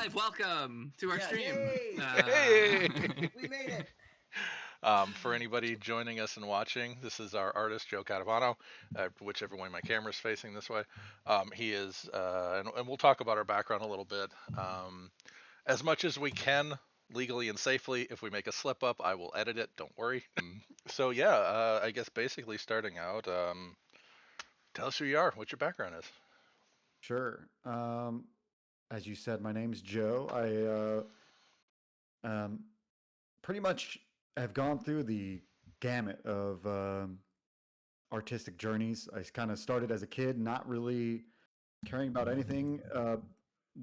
live. Welcome to our stream. Yay! Hey! We made it. For anybody joining us and watching, this is our artist, Joe Catapano, whichever way my camera's facing this way. He is, and we'll talk about our background a little bit. As much as we can, legally and safely. If we make a slip up, I will edit it, don't worry. So, yeah, I guess basically starting out, tell us who you are, what your background is. Sure. As you said, my name's Joe. I pretty much have gone through the gamut of artistic journeys. I kind of started as a kid, not really caring about anything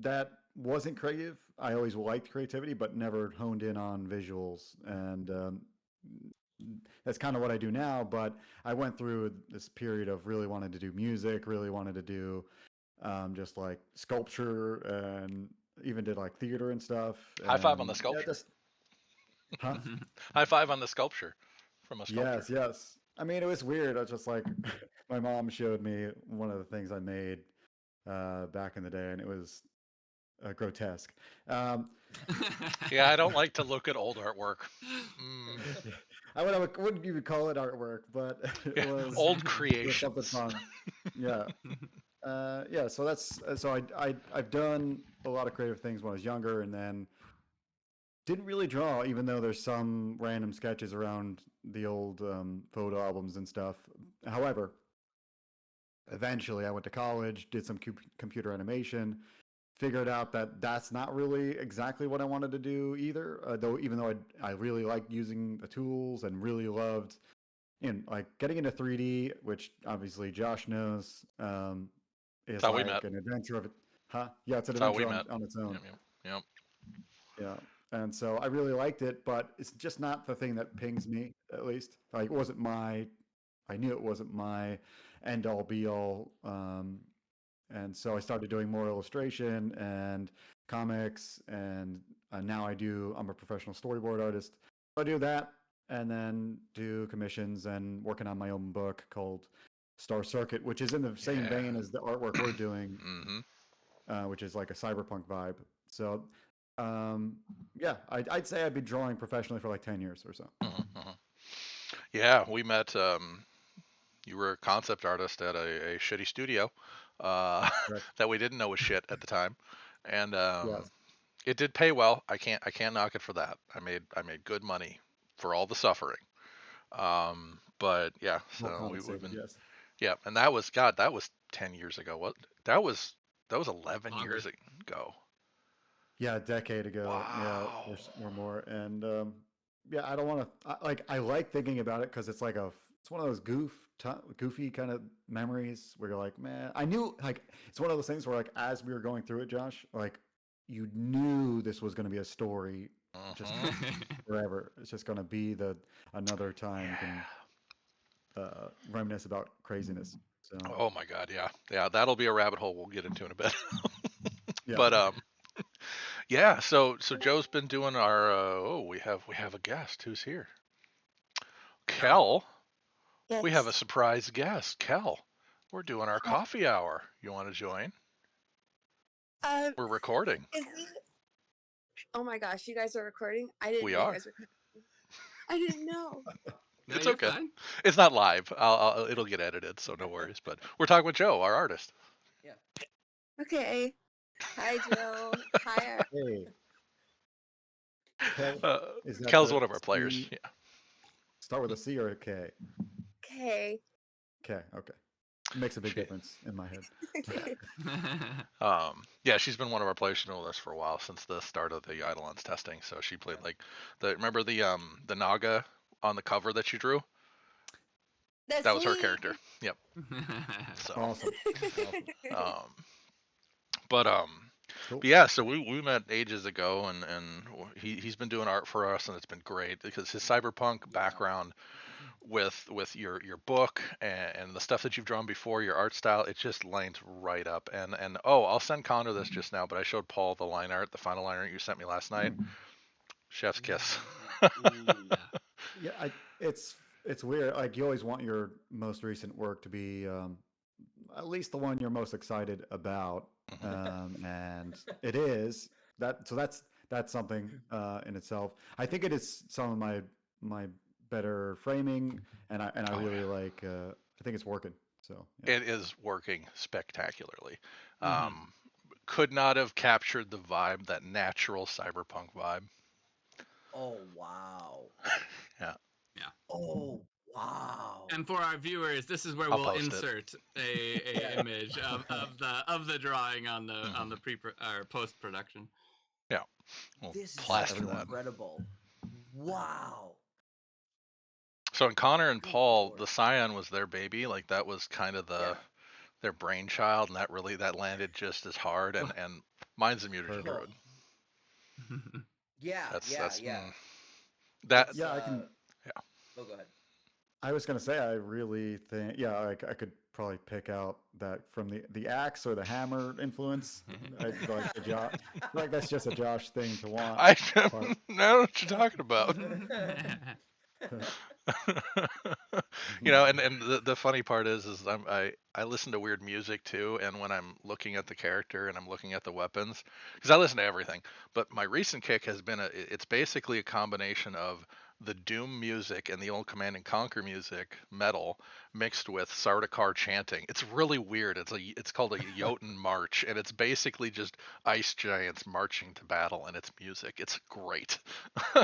that wasn't creative. I always liked creativity, but never honed in on visuals. And that's kind of what I do now. But I went through this period of really wanting to do music, really wanted to do just like sculpture, and even did like theater and stuff. High five on the And yeah, sculpture. just huh? High five on the sculpture from a sculptor. Yes, yes. I mean, it was weird. I was just like, my mom showed me one of the things I made back in the day, and it was grotesque. Yeah, I don't like to look at old artwork. I wouldn't even call it artwork, but it was Old it was creations. something fun. Yeah. Yeah, so that's so I've done a lot of creative things when I was younger, and then didn't really draw, even though there's some random sketches around the old photo albums and stuff. However, eventually I went to college, did some computer animation, figured out that that's not really exactly what I wanted to do either. Though even though I really liked using the tools and really loved, like getting into 3D, which obviously Josh knows, is how we like met. an adventure of it. Huh? Yeah, it's an That's how we adventure met. on its own. Yep. Yeah. And so I really liked it, but it's just not the thing that pings me, at least. Like, it wasn't my, I knew it wasn't my end all be all. And so I started doing more illustration and comics, and now I'm a professional storyboard artist. So I do that, and then do commissions and working on my own book called Star Circuit, which is in the same vein as the artwork we're doing, which is like a cyberpunk vibe. So, yeah, I'd say I've been drawing professionally for like 10 years or so. Yeah, we met. You were a concept artist at a shitty studio that we didn't know was shit at the time, and Yes. it did pay well. I can't knock it for that. I made good money for all the suffering. But yeah, Well so we've compensated, been yes. yeah, and that was 10 years ago. What that was 11 Longer. years ago. Yeah, a decade ago. Wow. Yeah, or more. And yeah, I don't want to I like thinking about it because it's like it's one of those goofy kind of memories where you're like, man, I knew, like, it's one of those things where, like, as we were going through it, Josh, like, you knew this was going to be a story just forever. It's just going to be another time you can reminisce about craziness. So Oh my God, yeah, that'll be a rabbit hole we'll get into in a bit. yeah. But yeah, so Joe's been doing our we have a guest who's here. Kel, we have a Yes. surprise guest. Kel, we're doing our coffee hour. You want to join? Uh, We're recording. is it? Oh my gosh, you guys are recording? I didn't We know you are. guys were. I didn't know. No, It's you're okay. fine. It's not live. It'll get edited, so no worries. But we're talking with Joe, our artist. Yeah. Okay. Hi, Joe. Hi. Hey, Kel, is that Kel's the one of our players. C? Yeah. Start with a C or a K? Okay. Okay. It makes a big difference in my head. Yeah, she's been one of our players. She's been with us for a while since the start of the Eidolons testing. So she played like remember the Naga on the cover that you drew? That's That was her me. character. Yep. So Awesome. but Cool. but yeah, so we met ages ago, and he's been doing art for us, and it's been great because his cyberpunk background with your book and the stuff that you've drawn before, your art style, it just lines right up. And I'll send Connor this just now, but I showed Paul the line art, the final line art you sent me last night. Chef's kiss. Yeah, it's weird. Like, you always want your most recent work to be at least the one you're most excited about, and it is. that's something in itself. I think it is some of my better framing, and I Oh really yeah, like. I think it's working. So yeah. it is working spectacularly. Mm-hmm. Could not have captured the vibe, that natural cyberpunk vibe. Oh wow. Yeah, Yeah. Oh wow. And for our viewers, this is where I'll we'll post it. insert a Yeah. image of the drawing on Mhm. the pre or post production. Yeah, we'll This is plaster that. incredible. Wow. So in Connor and Good Paul, lord. the Scion was their baby. Like that was kind of Yeah. their brainchild, and that landed just as hard. And mine's the mutagen Perfect. Oh. druid. Yeah, That's yeah, yeah. that. It's Yeah, I can. Yeah. Oh, go ahead. I was gonna say I really think I could probably pick out that from the axe or the hammer influence. I like the Josh. Like that's just a Josh thing to want. I But know what you're talking about. And the funny part is I listen to weird music too, and when I'm looking at the character and I'm looking at the weapons, because I listen to everything, but my recent kick has been it's basically a combination of the Doom music and the old Command and Conquer music, metal, mixed with Sardaukar chanting. It's really weird. It's called a Jotun march, and it's basically just ice giants marching to battle, and it's music. It's great.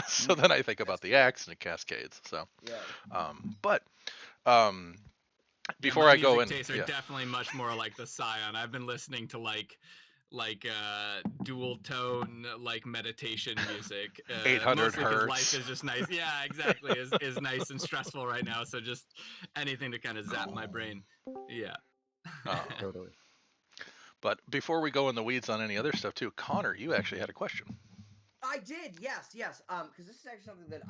So then I think about That's the cool. axe and it cascades. So, Yeah. but um, Yeah, before my I go music in, tastes are yeah, definitely much more like the Scion. I've been listening to dual tone meditation music 800 mostly because life hertz. is just nice. Yeah, exactly, is nice and stressful right now, so just anything to kind of zap my brain. Yeah. Uh, totally. but before we go in the weeds on any other stuff too, Connor, you actually had a question. I did, yes. Because this is actually something that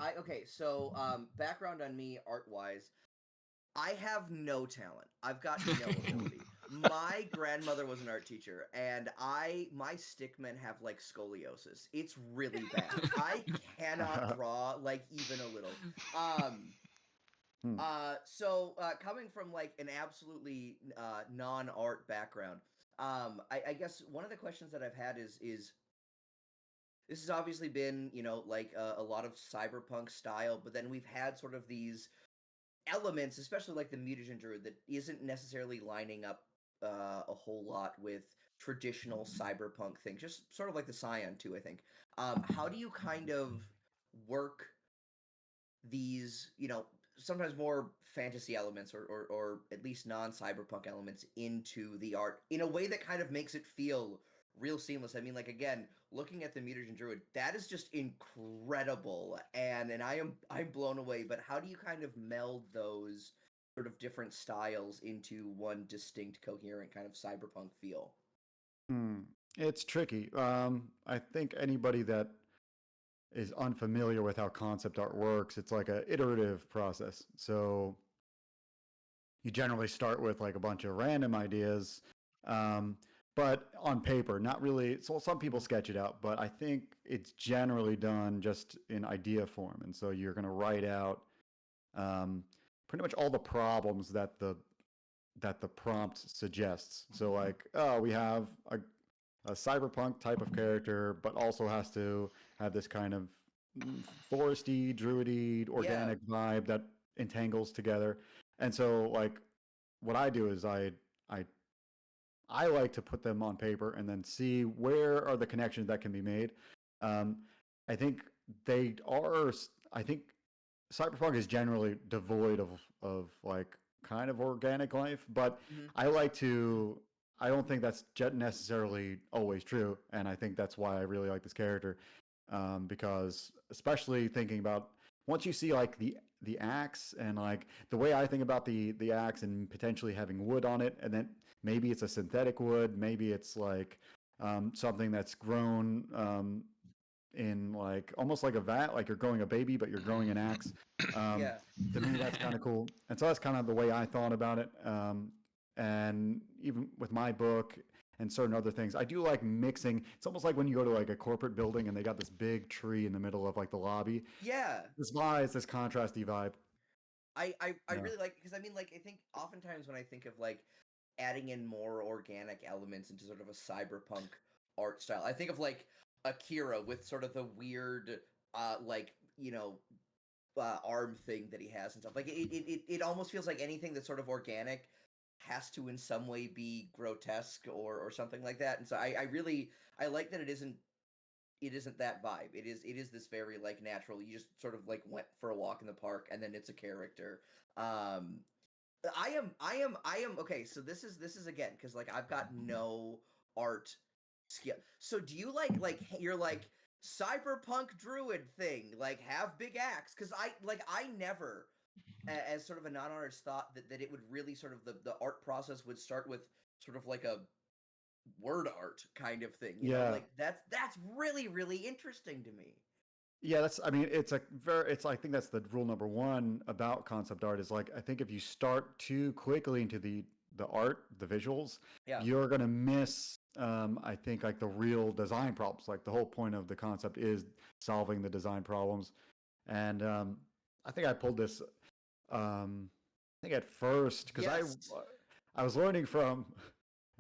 so background on me art wise, I have no talent. I've got no ability. My grandmother was an art teacher, and my stickmen have like scoliosis. It's really bad. I cannot draw like even a little. Hmm. So coming from like an absolutely non-art background, I guess one of the questions that I've had is this has obviously been, like a lot of cyberpunk style, but then we've had sort of these elements, especially like the mutagen druid, that isn't necessarily lining up a whole lot with traditional cyberpunk things. Just sort of like the Scion too, I think. How do you kind of work these, sometimes more fantasy elements or at least non-cyberpunk elements into the art in a way that kind of makes it feel real seamless? I mean, like, again, looking at the mutagen druid, that is just incredible, and I'm blown away. But how do you kind of meld those sort of different styles into one distinct, coherent kind of cyberpunk feel? Hmm. It's tricky. I think anybody that is unfamiliar with how concept art works, it's like a iterative process. So you generally start with like a bunch of random ideas, um, but on paper, not really. So some people sketch it out, but I think it's generally done just in idea form. And so you're going to write out um, pretty much all the problems that the prompt suggests. So like, oh, we have a cyberpunk type of character, but also has to have this kind of foresty, druidy, Yeah, organic vibe that entangles together. And so, like, what I do is I I like to put them on paper and then see where are the connections that can be made. Um, I think they are. I think cyberpunk is generally devoid of like kind of organic life, but hmm I like to. I don't think that's necessarily always true, and I think that's why I really like this character, because especially thinking about once you see like the axe and like the way I think about the axe and potentially having wood on it, and then maybe it's a synthetic wood, maybe it's like something that's grown in like almost like a vat, like you're growing a baby, but you're growing an axe. Um, yeah, to me, that's kind of cool. And so that's kind of the way I thought about it. And even with my book and certain other things, I do like mixing. It's almost like when you go to like a corporate building and they got this big tree in the middle of like the lobby. yeah. This vibe is this contrasty vibe. I Yeah. really like, because I mean, like, I think oftentimes when I think of like adding in more organic elements into sort of a cyberpunk art style, I think of like Akira with sort of the weird, like, arm thing that he has and stuff. Like it almost feels like anything that's sort of organic has to in some way be grotesque or something like that. And so I really I like that it isn't that vibe. It is this very like natural. You just sort of like went for a walk in the park and then it's a character. Um I am okay, so this is again because like I've got no art skill. So do you you're like cyberpunk druid thing, like have big axe? Because I never as sort of a non-artist thought that it would really sort of the art process would start with sort of like a word art kind of thing, Yeah. like that's really really interesting to me. Yeah, I mean, I think that's the rule number one about concept art is like, I think if you start too quickly into the art, the visuals, Yeah. you're going to miss, I think, like the real design problems. Like the whole point of the concept is solving the design problems. And I think I pulled this, I think at first, because Yes. I was learning from,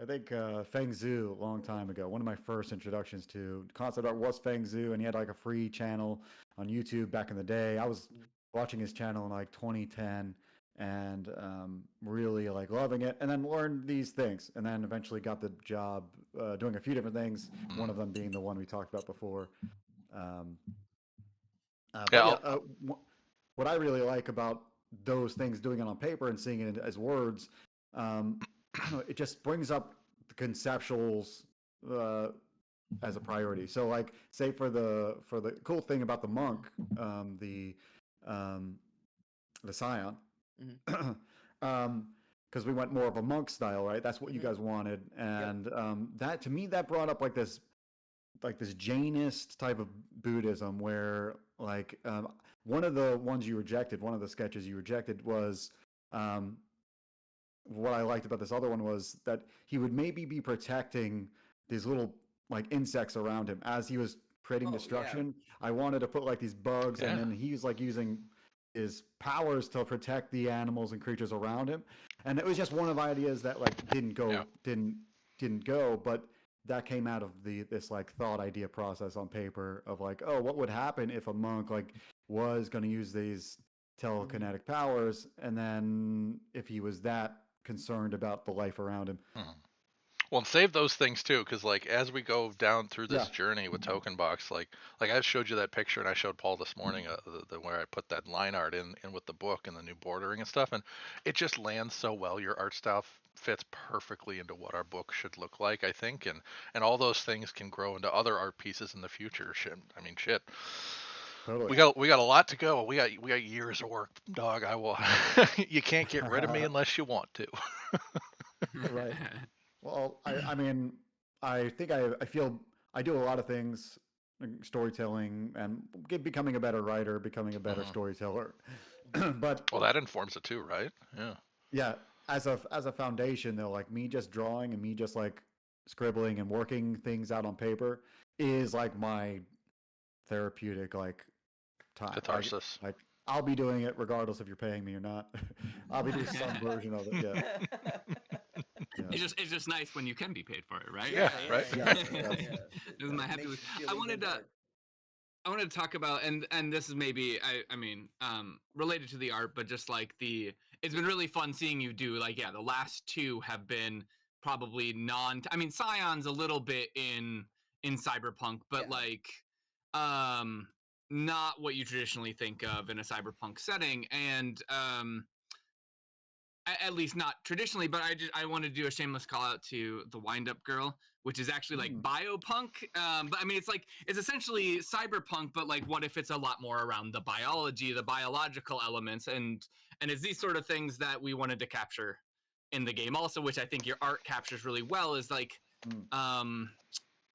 I think Feng Zhu a long time ago. One of my first introductions to concept art was Feng Zhu, and he had like a free channel on YouTube back in the day. I was watching his channel in like 2010 and really like loving it, and then learned these things, and then eventually got the job doing a few different things. One of them being the one we talked about before. Um, Yeah, but yeah, what I really like about those things, doing it on paper and seeing it as words, I don't know, it just brings up the conceptuals as a priority. So, like, say for the cool thing about the monk, um, the scion, Mhm. because we went more of a monk style, right? That's what you Mhm. guys wanted, Yep. and that to me that brought up like this Jainist type of Buddhism where like one of the ones you rejected, one of the sketches you rejected was um, what I liked about this other one was that he would maybe be protecting these little like insects around him as he was creating Oh yeah. destruction. I wanted to put like these bugs, and yeah. then he's like using his powers to protect the animals and creatures around him. And it was just one of the ideas that like Yeah. didn't go, but that came out of this like thought idea process on paper of like, oh, what would happen if a monk like was going to use these telekinetic powers, and then if he was that concerned about the life around him. Mhm. Well, and save those things too, because like as we go down through Yeah. this journey with Token Box, like I showed you that picture, and I showed Paul this morning, where I put that line art in with the book and the new bordering and stuff, and it just lands so well. Your art style fits perfectly into what our book should look like, I think, and all those things can grow into other art pieces in the future. Shit, I mean, shit. Totally. We got a lot to go. We got years of work, dog. I will. You can't get rid of me unless you want to. Right. Well, I mean, I think I feel I do a lot of things, like storytelling and becoming a better writer, becoming a better Mhm. storyteller. But Well, that informs it too, right? Yeah. yeah, as a foundation though, like me just drawing and me just like scribbling and working things out on paper is like my therapeutic like time. Catharsis. Like I'll be doing it regardless if you're paying me or not. I'll be doing some version of it. Yeah. Yeah. It's just nice when you can be paid for it, right? Yeah, right. Yeah. Yeah. This is my happy Makes with. you feel I even wanted to better. I wanted to talk about, and this is maybe I mean related to the art, but just like it's been really fun seeing you do, like, yeah, the last two have been probably I mean Scion's a little bit in Cyberpunk, but Yeah. like um not what you traditionally think of in a Cyberpunk setting, and at least not traditionally, but I want to do a shameless call out to the Wind Up Girl, which is actually like Hmm. biopunk. But I mean, it's essentially cyberpunk, but like, what if it's a lot more around the biology, the biological elements, and it's these sort of things that we wanted to capture in the game, also, which I think your art captures really well, is Hmm. um,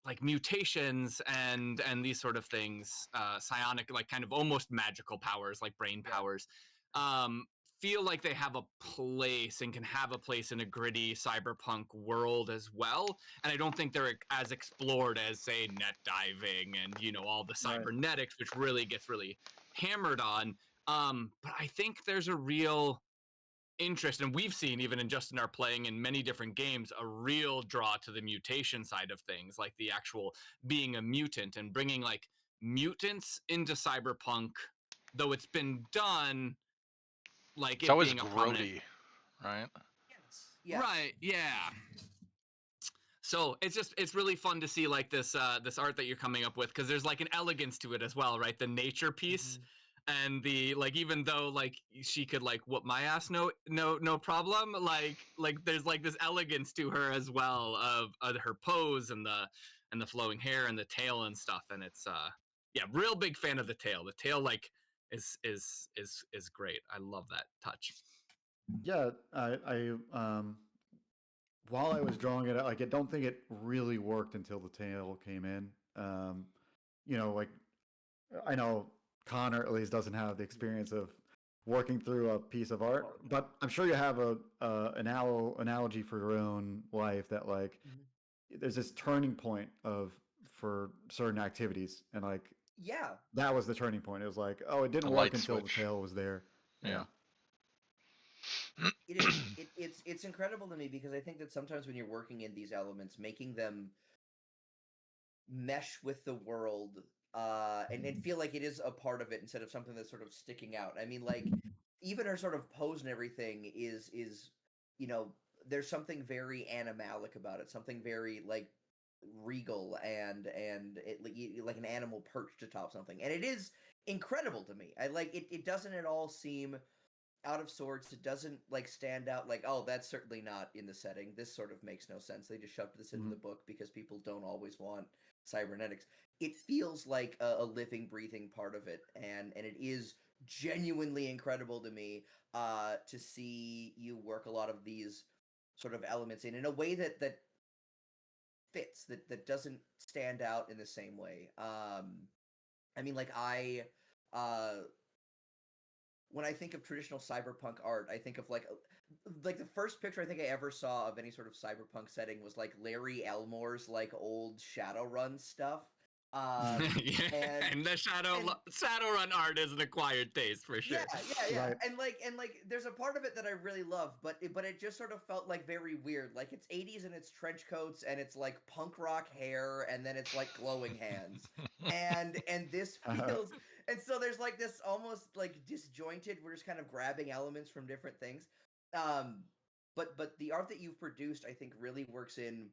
like mutations and these sort of things, psionic, like kind of almost magical powers, like brain Yeah. powers. Um, feel like they have a place and can have a place in a gritty cyberpunk world as well. And I don't think they're as explored as, say, net diving and, all the Right. cybernetics, which really gets really hammered on. But I think there's a real interest, and we've seen even in our playing in many different games, a real draw to the mutation side of things, like the actual being a mutant and bringing like mutants into Cyberpunk, though it's been done like It's it always being a prominent. grody, right? Yes. Right, yeah. So it's really fun to see like this art that you're coming up with, because there's like an elegance to it as well, right? The nature piece, and the like, even though like she could like whoop my ass, no problem, like there's like this elegance to her as well, of her pose and the flowing hair and the tail and stuff, and it's yeah, real big fan of the tail. The tail like is great. I love that touch. Yeah, while I was drawing it, like I don't think it really worked until the tail came in. Like I know Connor at least doesn't have the experience of working through a piece of art, but I'm sure you have an analogy for your own life that like there's this turning point for certain activities, and like Yeah. that was the turning point. It was like, oh, it didn't The work light until switch. the tail was there. Yeah. It is. It's incredible to me, because I think that sometimes when you're working in these elements, making them mesh with the world, and feel like it is a part of it instead of something that's sort of sticking out. I mean, like even her sort of pose and everything is there's something very animalic about it, something very like regal and like an animal perched atop something, and it is incredible to me. I like it. It doesn't at all seem out of sorts. It doesn't like stand out like, oh, that's certainly not in the setting. This sort of makes no sense. They just shoved this into the book because people don't always want cybernetics. It feels like a living, breathing part of it, and it is genuinely incredible to me to see you work a lot of these sort of elements in a way that fits, that doesn't stand out in the same way. I mean, like when I think of traditional cyberpunk art, I think of like the first picture I think I ever saw of any sort of cyberpunk setting was like Larry Elmore's like old Shadowrun stuff. Yeah, and the Shadowrun art is an acquired taste for sure. Yeah. Right. And like there's a part of it that I really love, but it just sort of felt like very weird. Like it's 80s and it's trench coats and it's like punk rock hair and then it's like glowing hands. and this feels and so there's like this almost like disjointed, we're just kind of grabbing elements from different things. But the art that you've produced, I think, really works in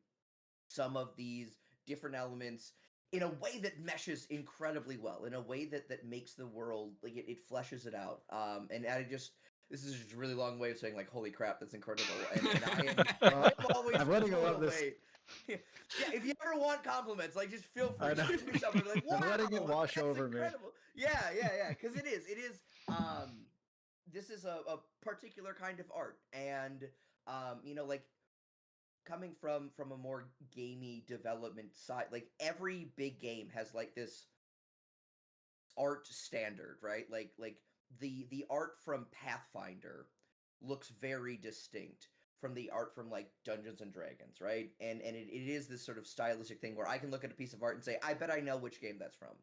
some of these different elements in a way that meshes incredibly well, in a way that makes the world like it fleshes it out. And I just this is just a really long way of saying like, holy crap, that's incredible. And I'm always I'm letting blown love this. away. Yeah, if you ever want compliments, like just feel free. Shoot me something like, wow, I'm letting it wash that's over incredible. Me. Yeah, because it is. This is a particular kind of art, and like coming from a more gamey development side, like every big game has like this art standard, right? Like the art from Pathfinder looks very distinct from the art from like Dungeons and Dragons, right? And it is this sort of stylistic thing where I can look at a piece of art and say, I bet I know which game that's from.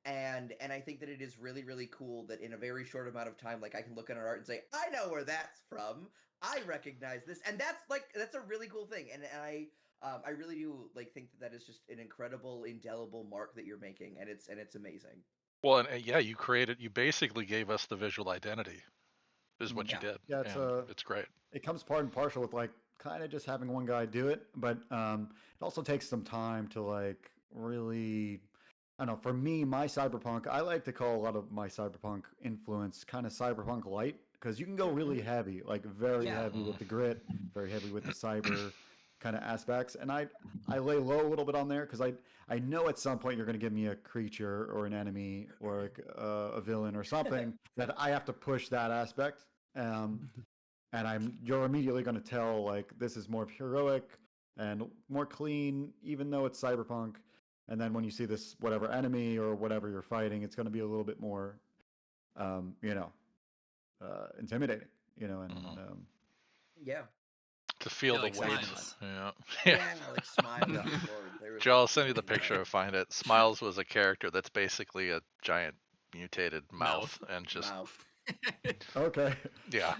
And I think that it is really, really cool that in a very short amount of time, like I can look at an art and say, I know where that's from. I recognize this, and that's a really cool thing. And I really do like think that is just an incredible, indelible mark that you're making, and it's amazing. Well, and yeah, you basically gave us the visual identity, is what you did. Yeah, it's great. It comes part and partial with like kind of just having one guy do it, but it also takes some time to like really. I don't know. For me, my cyberpunk, I like to call a lot of my cyberpunk influence kind of cyberpunk light, because you can go really heavy, like very heavy with the grit, very heavy with the cyber kind of aspects, and I lay low a little bit on there because I know at some point you're going to give me a creature or an enemy or like, a villain or something that I have to push that aspect, and you're immediately going to tell like this is more heroic and more clean, even though it's cyberpunk. And then when you see this whatever enemy or whatever you're fighting, it's going to be a little bit more, intimidating, Yeah. To feel the like weight. Smiles. Yeah, like Smiles. Joe, I'll send you the picture. Find it. Smiles was a character that's basically a giant mutated mouth. And just Mouth. Okay. Yeah.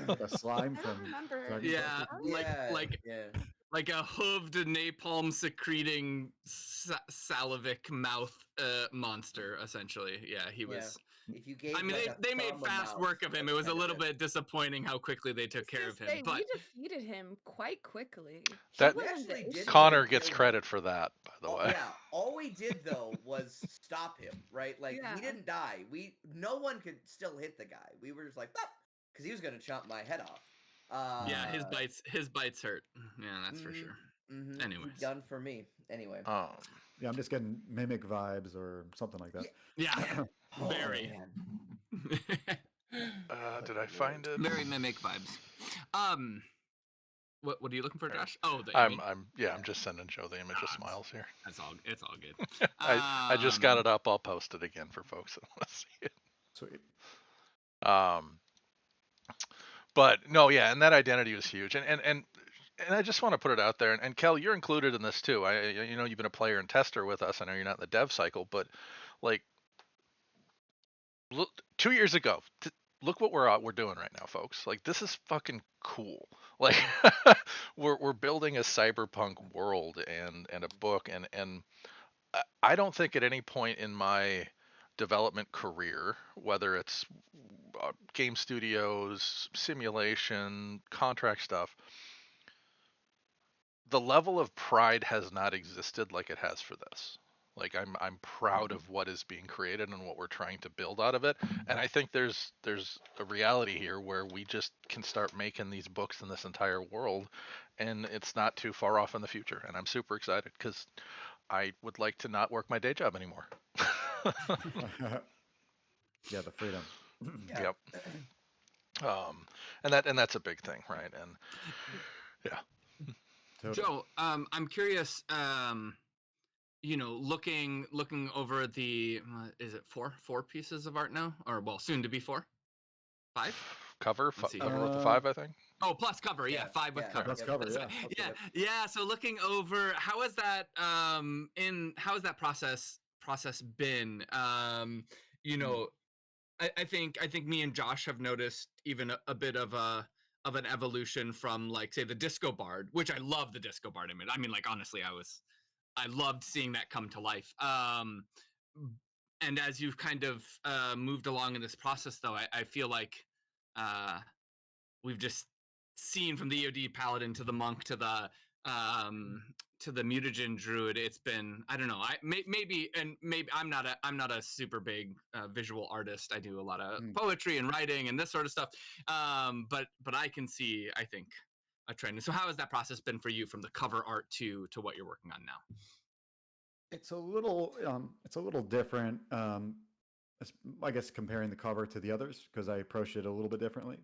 The slime I from don't remember. Dragon Yeah, Quest. Oh, yeah. like a hooved napalm secreting salivic mouth monster, essentially. Yeah, he Yeah. was. If you I gave mean, like a they made thumb a fast mouth, work of him. It that's was a kind of little him. bit disappointing how quickly they I took was care gonna of him. say, But we defeated him quite quickly. He That- We wasn't the actually did issue. Connor nearly gets kill him. credit for that, by the way. Yeah, all we did though was stop him, right? Like Yeah. he didn't die. No one could still hit the guy. We were just like, because he was gonna chomp my head off. yeah, his bites hurt. Yeah, that's for sure. He Anyways, done for me. Anyway. Yeah, I'm just getting mimic vibes or something like that. yeah, Oh, very. man. Did I find it? Very mimic vibes. What are you looking for, Josh? Oh, I'm just sending Joe the image of smiles here. It's all good. I just got it up. I'll post it again for folks that want to see it. Sweet. But no, yeah, and that identity was huge, and I just want to put it out there, and Kel, you're included in this too. You know, you've been a player and tester with us. I know you're not in the dev cycle, but like, look, 2 years ago, look what we're doing right now, folks. Like, this is fucking cool. Like, we're building a cyberpunk world and a book, and I don't think at any point in my development career, whether it's game studios, simulation, contract stuff, the level of pride has not existed like it has for this. Like I'm proud of what is being created and what we're trying to build out of it. And I think there's a reality here where we just can start making these books in this entire world, and it's not too far off in the future. And I'm super excited because I would like to not work my day job anymore. Yeah, the freedom. Yep. And that's a big thing, right? And yeah. Totally. Joe, I'm curious. You know, looking over the is it four pieces of art now, or well, soon to be 4, 5. Cover Let's see. with the 5, I think. Oh, plus cover, yeah, 5 with cover. Plus cover, So- yeah. yeah. So looking over, how has that how has that process been? You know, I think me and Josh have noticed even a bit of an evolution from, like, say, the disco bard, which I love the disco bard image. I mean, like, honestly, I loved seeing that come to life. And as you've kind of moved along in this process, though, I feel like we've just seen from the EOD paladin to the monk to the mutagen druid. It's been, I don't know, maybe I'm not a super big visual artist. I do a lot of poetry and writing and this sort of stuff, but I can see, I think, a trend. So how has that process been for you from the cover art to what you're working on now? It's a little different. I guess comparing the cover to the others, because I approached it a little bit differently.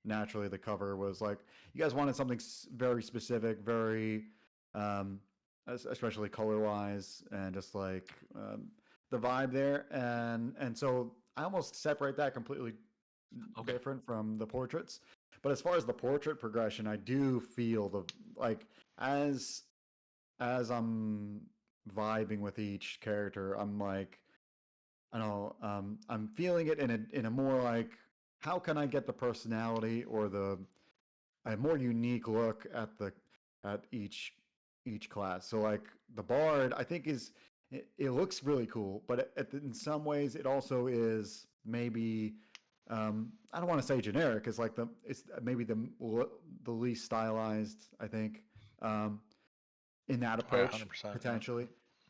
Naturally, the cover was like, you guys wanted something very specific, very, especially color wise, and just like the vibe there, and so I almost separate that completely different from the portraits. But as far as the portrait progression, I do feel the like as I'm vibing with each character, I'm like, I don't know, I'm feeling it in a more like, how can I get the personality or a more unique look at each class. So like the bard, I think it looks really cool, but in some ways it also is maybe I don't want to say generic. It's like it's maybe the least stylized, I think. In that approach, 100%, potentially.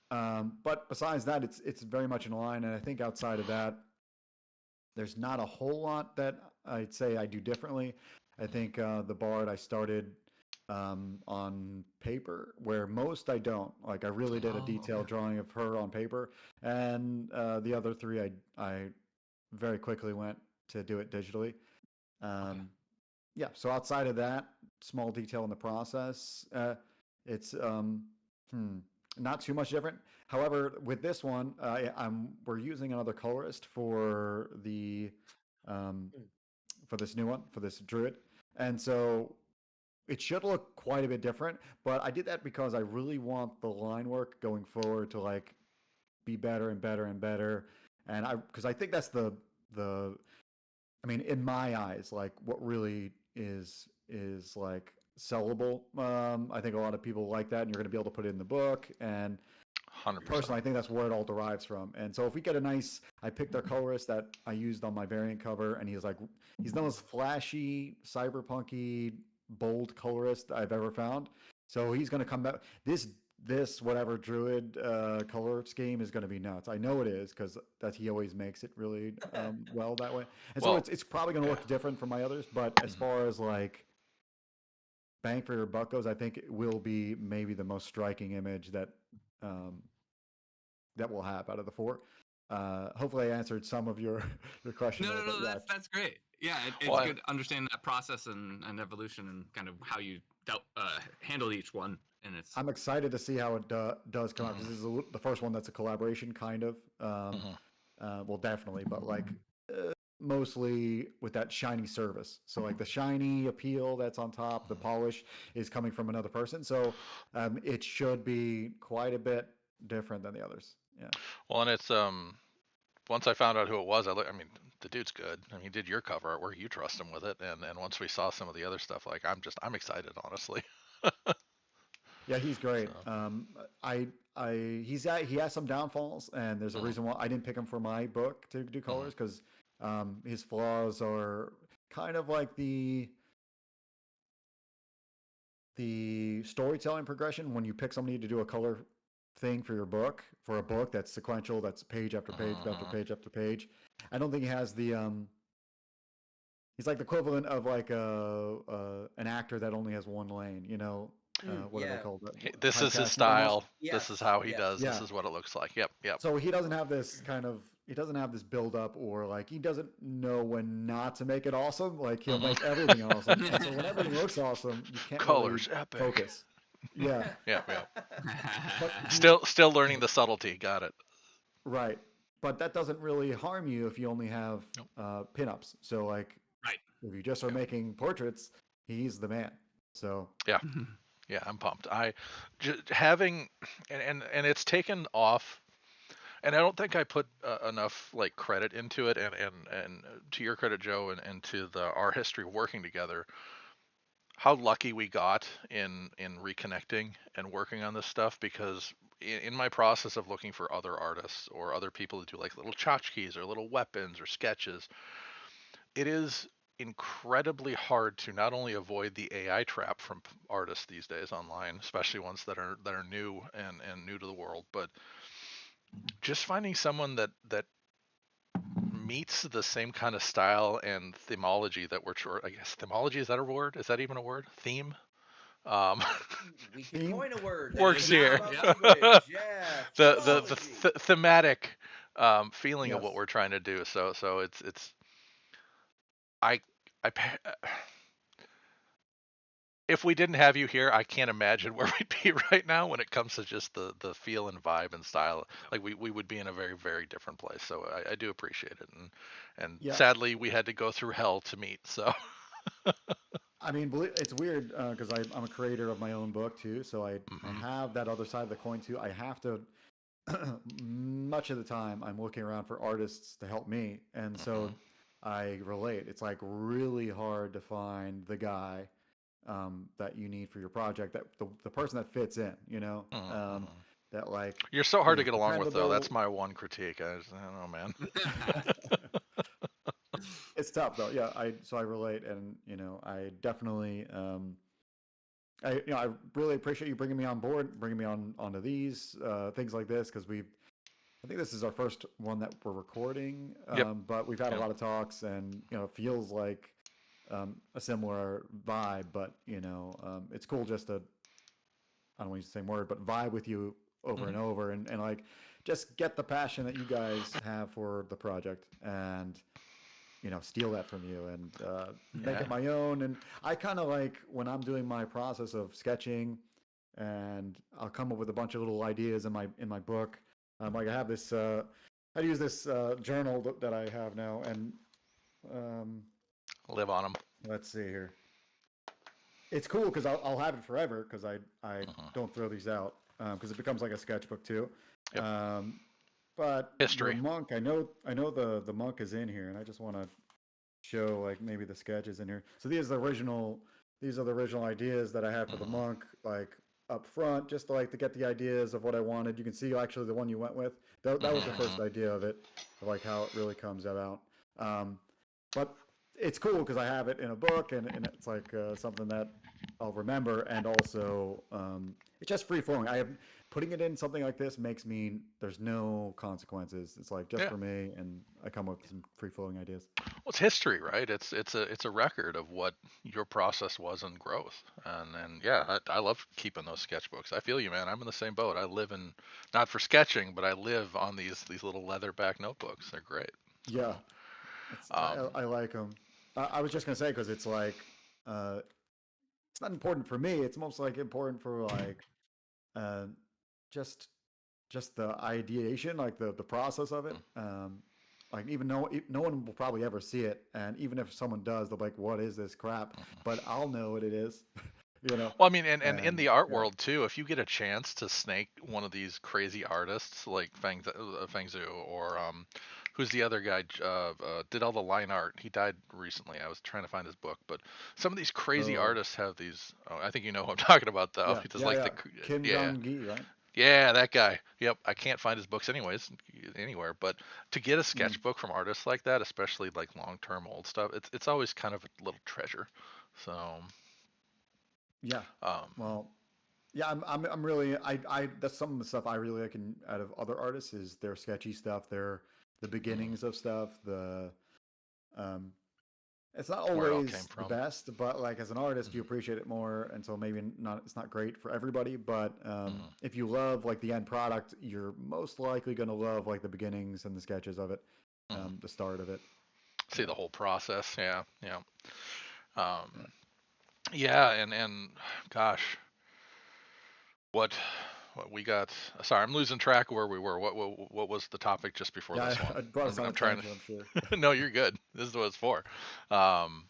Yeah. But besides that, it's very much in line. And I think outside of that, there's not a whole lot that I'd say I do differently. I think the bard I started on paper, where most I don't. Like, I really did a detailed drawing of her on paper, and the other 3 I very quickly went to do it digitally. Yeah. So outside of that, small detail in the process, it's not too much different. However, with this one, we're using another colorist for this new one, for this druid, and so it should look quite a bit different. But I did that because I really want the line work going forward to like be better and better and better, and because I think that's the I mean, in my eyes, like what really is like sellable. I think a lot of people like that, and you're going to be able to put it in the book. And 100%. personally, I think that's where it all derives from. And so if we get a nice, I picked a colorist that I used on my variant cover, and he's the most flashy, cyberpunky, bold colorist I've ever found. So he's going to come back. This whatever druid color scheme is going to be nuts. I know it is because that he always makes it really well that way. And so Well, it's probably going to look different from my others. But as far as like bang for your buck goes, I think it will be maybe the most striking image that that we'll have out of the four. Hopefully, I answered some of your question. No, there, no, but no. yeah, That's great. Yeah, it's Well, good to understand that process and evolution and kind of how you handle each one. And it's I'm excited to see how it does come out Mhm. because this is the first one that's a collaboration, kind of. Well, definitely, but like mostly with that shiny service. So like the shiny appeal that's on top, the polish is coming from another person. So it should be quite a bit different than the others. Yeah. Well, and it's once I found out who it was, I mean, the dude's good. I mean, he did your cover artwork, you trust him with it, and once we saw some of the other stuff, like I'm excited, honestly. Yeah, he's great. So, He has some downfalls, and there's a reason why I didn't pick him for my book to do colors because his flaws are kind of like the storytelling progression when you pick somebody to do a color thing for your book for a book that's sequential, that's page after page after page after page. I don't think he has the he's like the equivalent of like an actor that only has one lane, you know. What are they Yeah. called? this is his Typecasting almost. style. This is Yes. how he Yes. does. This Yeah. is what it looks like. Yep, yep. So he doesn't have this kind of he doesn't have this build up or like he doesn't know when not to make it awesome. Like he'll make everything awesome. And so when everything looks awesome, you can't really Colors epic. focus. Yeah. Yep, yep. But Still learning the subtlety. Got it. right. But that doesn't really harm you if you only have pinups. So like right. if you just are Yeah. making portraits, he's the man. So Yeah. Yeah, I'm pumped. Having and it's taken off, and I don't think I put enough like credit into it, and to your credit, Joe, and to our history of working together, how lucky we got in reconnecting and working on this stuff, because in my process of looking for other artists or other people to do like little tchotchkes or little weapons or sketches, it is incredibly hard to not only avoid the AI trap from artists these days online, especially ones that are new and new to the world, but just finding someone that meets the same kind of style and themology that I guess themology, is that a word? Is that even a word? Theme? Um, We can coin a word. That works is here. not language. Yeah. the Philology. thematic feeling of yes. what we're trying to do. So it's I I if we didn't have you here, I can't imagine where we'd be right now when it comes to just the feel and vibe and style. Like we would be in a very, very different place. So I do appreciate it, and Yeah. sadly we had to go through hell to meet. So I mean, it's weird because I'm a creator of my own book too. So I have that other side of the coin too. I have to much of the time I'm looking around for artists to help me, and so I relate. It's like really hard to find the guy that you need for your project, that the person that fits in, you know, that like you're so hard to is get along with, though. That's dependable. my one critique. I don't know, man. It's tough though. Yeah, I relate, and you know, I definitely I really appreciate you bringing me on board, bringing me onto these things like this because I think this is our first one that we're recording, Yep. but we've had a Yep. lot of talks, and you know, it feels like a similar vibe. But you know, it's cool just to I don't want to use the same word, but vibe with you over and over, and like just get the passion that you guys have for the project, and you know, steal that from you and make it my own. And I kind of like when I'm doing my process of sketching, and I'll come up with a bunch of little ideas in my book. Like I have this, I use this journal that I have now, and Live on them. let's see here. It's cool because I'll have it forever because I don't throw these out because it becomes like a sketchbook too. Yep. But History. the monk, I know the monk is in here, and I just want to show like maybe the sketches in here. So these are the original ideas that I had for the monk, like up front, just to, like to get the ideas of what I wanted. You can see actually the one you went with. That was the first idea of it, of like how it really comes about. But it's cool because I have it in a book, and it's like something that I'll remember, and also it's just free flowing. Putting it in something like this makes me there's no consequences. It's like just for me, and I come up with some free flowing ideas. Well, it's history, right? It's a record of what your process was in growth, and yeah, I love keeping those sketchbooks. I feel you, man. I'm in the same boat. I live in not for sketching, but I live on these little leatherback notebooks. They're great. So, Yeah, I like them. I was just gonna say because it's like it's not important for me. It's most like important for like uh, just the ideation, like the process of it. Like even no one will probably ever see it, and even if someone does, they'll be like, "What is this crap?" But I'll know what it is, you know. Well, I mean, and in the art yeah. world too, if you get a chance to snake one of these crazy artists like Fangzhu or who's the other guy did all the line art. He died recently. I was trying to find his book, but some of these crazy Oh, artists have these. Oh, I think you know who I'm talking about though. yeah, He does yeah, like yeah. Kim yeah. Jong-gi, right? Yeah, that guy. Yep, I can't find his books anyways anywhere. But to get a Mm. sketchbook from artists like that, especially like long-term old stuff, it's always kind of a little treasure. So, Yeah. um, Well, yeah, I'm really that's some of the stuff I really like out of other artists is their sketchy stuff, the beginnings of stuff, um it's not where it all came always the from. best, but like as an artist, you appreciate it more, and so maybe not it's not great for everybody, but if you love like the end product, you're most likely going to love like the beginnings and the sketches of it, the start of it. See the whole process. Yeah, yeah. Yeah. Yeah, and gosh, what what we got? Sorry, I'm losing track of where we were. What was the topic just before Yeah, this one? I brought us on I'm a trying tangent, I'm sure. to. No, you're good. This is what it's for. Um,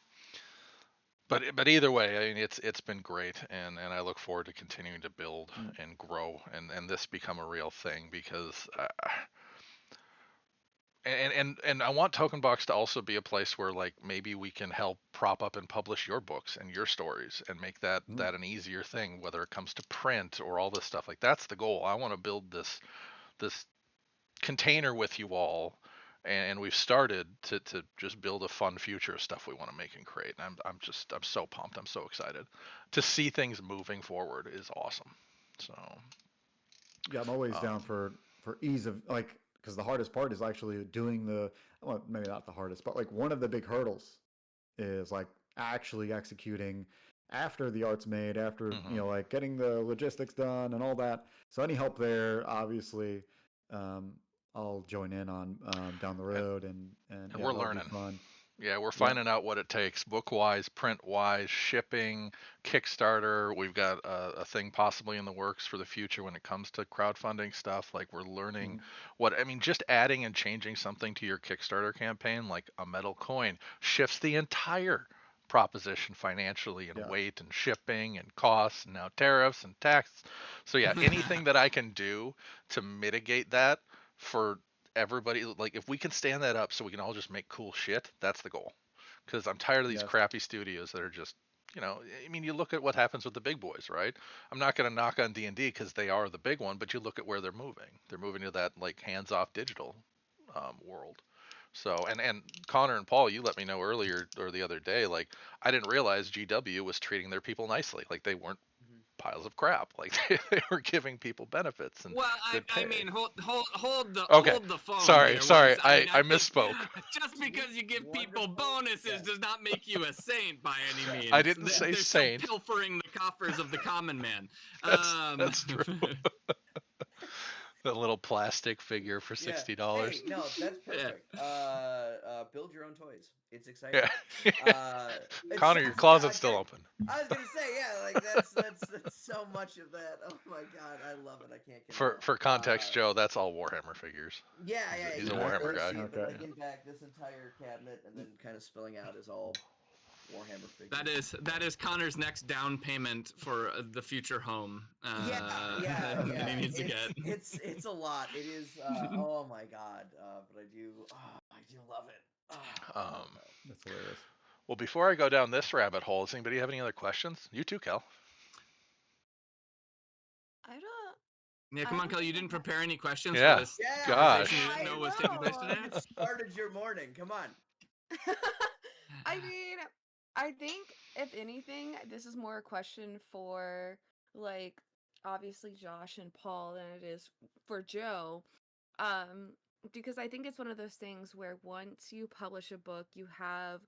but either way, I mean, it's been great, and I look forward to continuing to build Mm. and grow, and this become a real thing because. And I want Token Box to also be a place where like maybe we can help prop up and publish your books and your stories and make that Mm. that an easier thing, whether it comes to print or all this stuff. Like that's the goal. I want to build this container with you all, and we've started to just build a fun future of stuff we want to make and create. And I'm so pumped. I'm so excited to see things moving forward is awesome. So Yeah, I'm always down um, for ease of like because the hardest part is actually doing well, maybe not the hardest, but like one of the big hurdles is like actually executing after the art's made, after mhm. like getting the logistics done and all that. So any help there, obviously, um, I'll join in on down the and road, and and yeah, we're that'll be learning. fun. Yeah, we're Yeah. finding out what it takes, book wise, print wise, shipping, Kickstarter. We've got a thing possibly in the works for the future when it comes to crowdfunding stuff. Like we're learning Mm. I mean, just adding and changing something to your Kickstarter campaign, like a metal coin, shifts the entire proposition financially and Yeah. weight and shipping and costs and now tariffs and tax. So yeah, anything that I can do to mitigate that for everybody, like if we can stand that up so we can all just make cool shit, that's the goal. Because I'm tired of these Yes. crappy studios that are just, I mean, you look at what happens with the big boys, right? I'm not going to knock on D&D because they are the big one, but you look at where they're moving. They're moving to that like hands-off digital world. So, and Connor and Paul, you let me know earlier or the other day, like I didn't realize GW was treating their people nicely. Like they weren't Mhm. piles of crap. Like they were giving people benefits and Well, good I pay. mean, Okay. hold the phone Sorry, there. sorry. I I, mean, I I think misspoke. just because you give people Wonderful. bonuses Yes. does not make you a saint by any Yeah. I means. didn't say They're still saint. pilfering the coffers of the common man. That's true. The little plastic figure for Yeah. $60. Hey, no, that's yeah. perfect. Build your own toys. It's exciting. Yeah. Uh, it's Connor, your closet's still again. open. I was gonna say, yeah, like that's so much of that. Oh my god, I love it. I can't get For enough. for context, Joe, that's all Warhammer figures. Yeah, He's you a can Yeah. Warhammer barely guy. see it, but Okay. like in back, this entire cabinet, and then kind of spilling out is all Warhammer figures. That is Connor's next down payment for the future home. Yeah. That he needs to get. It's a lot. It is. Oh my god. But I do. Oh, I do love it. Um, That's hilarious. well, before I go down this rabbit hole, does anybody have any other questions? You too, Kel. I don't. Yeah, come I on, don't Kelly. You think I didn't have- prepare any questions Yeah. for this Yeah, Gosh. conversation you didn't I know was taking place know. today? It started your morning. Come on. I mean, I think if anything, this is more a question for like obviously Josh and Paul than it is for Joe. Um, because I think it's one of those things where once you publish a book, you have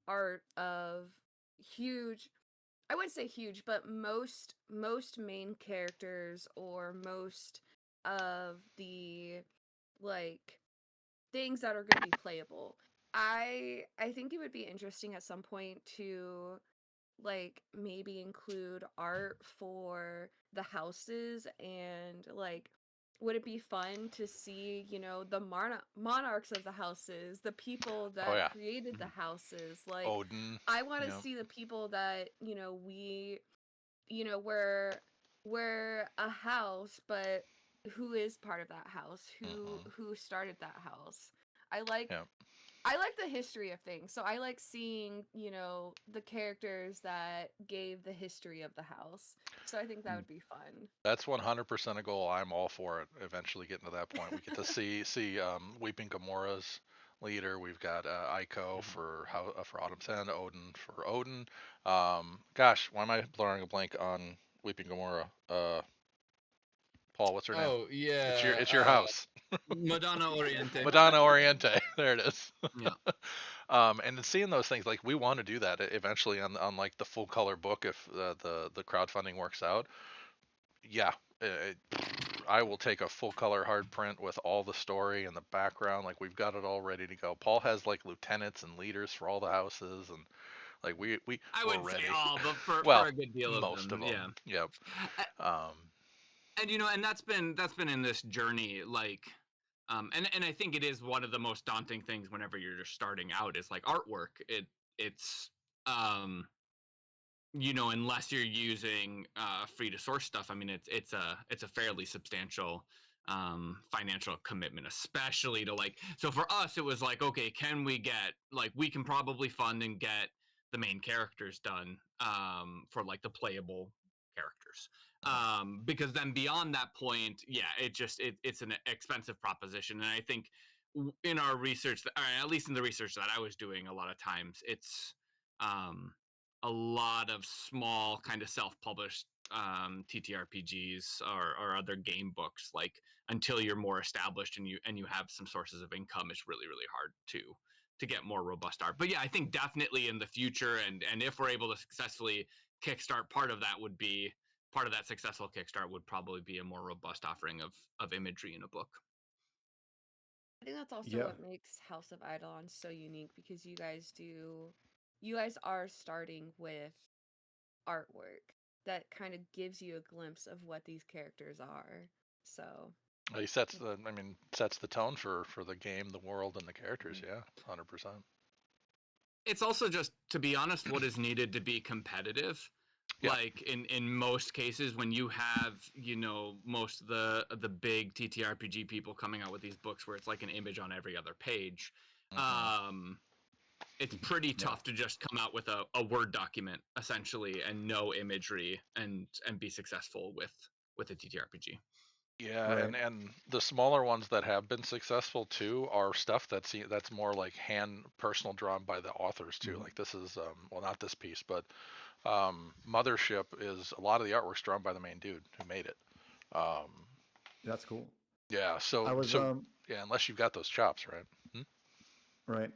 art of huge, I wouldn't say huge, but most main characters or most of the like things that are going to be playable. I think it would be interesting at some point to like maybe include art for the houses and like would it be fun to see, the monarchs of the houses, the people Oh that yeah. created the houses? Like Odin. I want to Yeah. see the people that, we, we're a house, but who is part of that house? Who started that house? I like Yeah. I like the history of things. So I like seeing, the characters that gave the history of the house. So I think that would be fun. That's 100% a goal. I'm all for it. Eventually getting to that point, we get to see Weeping Gamora's leader. We've got Aiko for Autumn's End, Odin for Odin. Gosh, why am I blowing a blank on Weeping Gamora? Paul, what's her name? Oh It's yeah, your house. Madonna Oriente. Madonna Oriente. There it is. Yeah. And then seeing those things, like we want to do that eventually on like the full color book if the crowdfunding works out. Yeah, I will take a full color hard print with all the story and the background. Like we've got it all ready to go. Paul has like lieutenants and leaders for all the houses, and like I we're wouldn't say ready. all, but for Well, a good deal of most them, of them. yeah. Yep. A- Um, And and that's been in this journey, like, and I think it is one of the most daunting things whenever you're just starting out is like artwork. It's unless you're using free to source stuff. I mean, it's a fairly substantial financial commitment, especially to like. So for us, it was like, okay, can we get like we can probably fund and get the main characters done for like the playable characters. Because then beyond that point, yeah, it's an expensive proposition, and I think in our research, or at least in the research that I was doing, a lot of times it's um a lot of small kind of self-published TTRPGs or other game books. Like until you're more established and you have some sources of income, it's really hard to get more robust art. But yeah, I think definitely in the future, and if we're able to successfully kickstart, part of that successful kickstart would probably be a more robust offering of imagery in a book. I think that's also Yeah. what makes House of Eidolons so unique because you guys are starting with artwork that kind of gives you a glimpse of what these characters are. So he sets the tone for the game, the world, and the characters. Yeah, 100%. It's also just, to be honest, what is needed to be competitive. Yeah. Like in most cases, when you have most of the big TTRPG people coming out with these books where it's like an image on every other page, it's pretty tough to just come out with a Word document essentially and no imagery and be successful with a TTRPG. Yeah, Right. and the smaller ones that have been successful too are stuff that's more like hand personal drawn by the authors too. Like this is well, not this piece, but Mothership is a lot of the artwork's drawn by the main dude who made it. Um, That's cool. yeah, I was yeah, unless you've got those chops, right? right.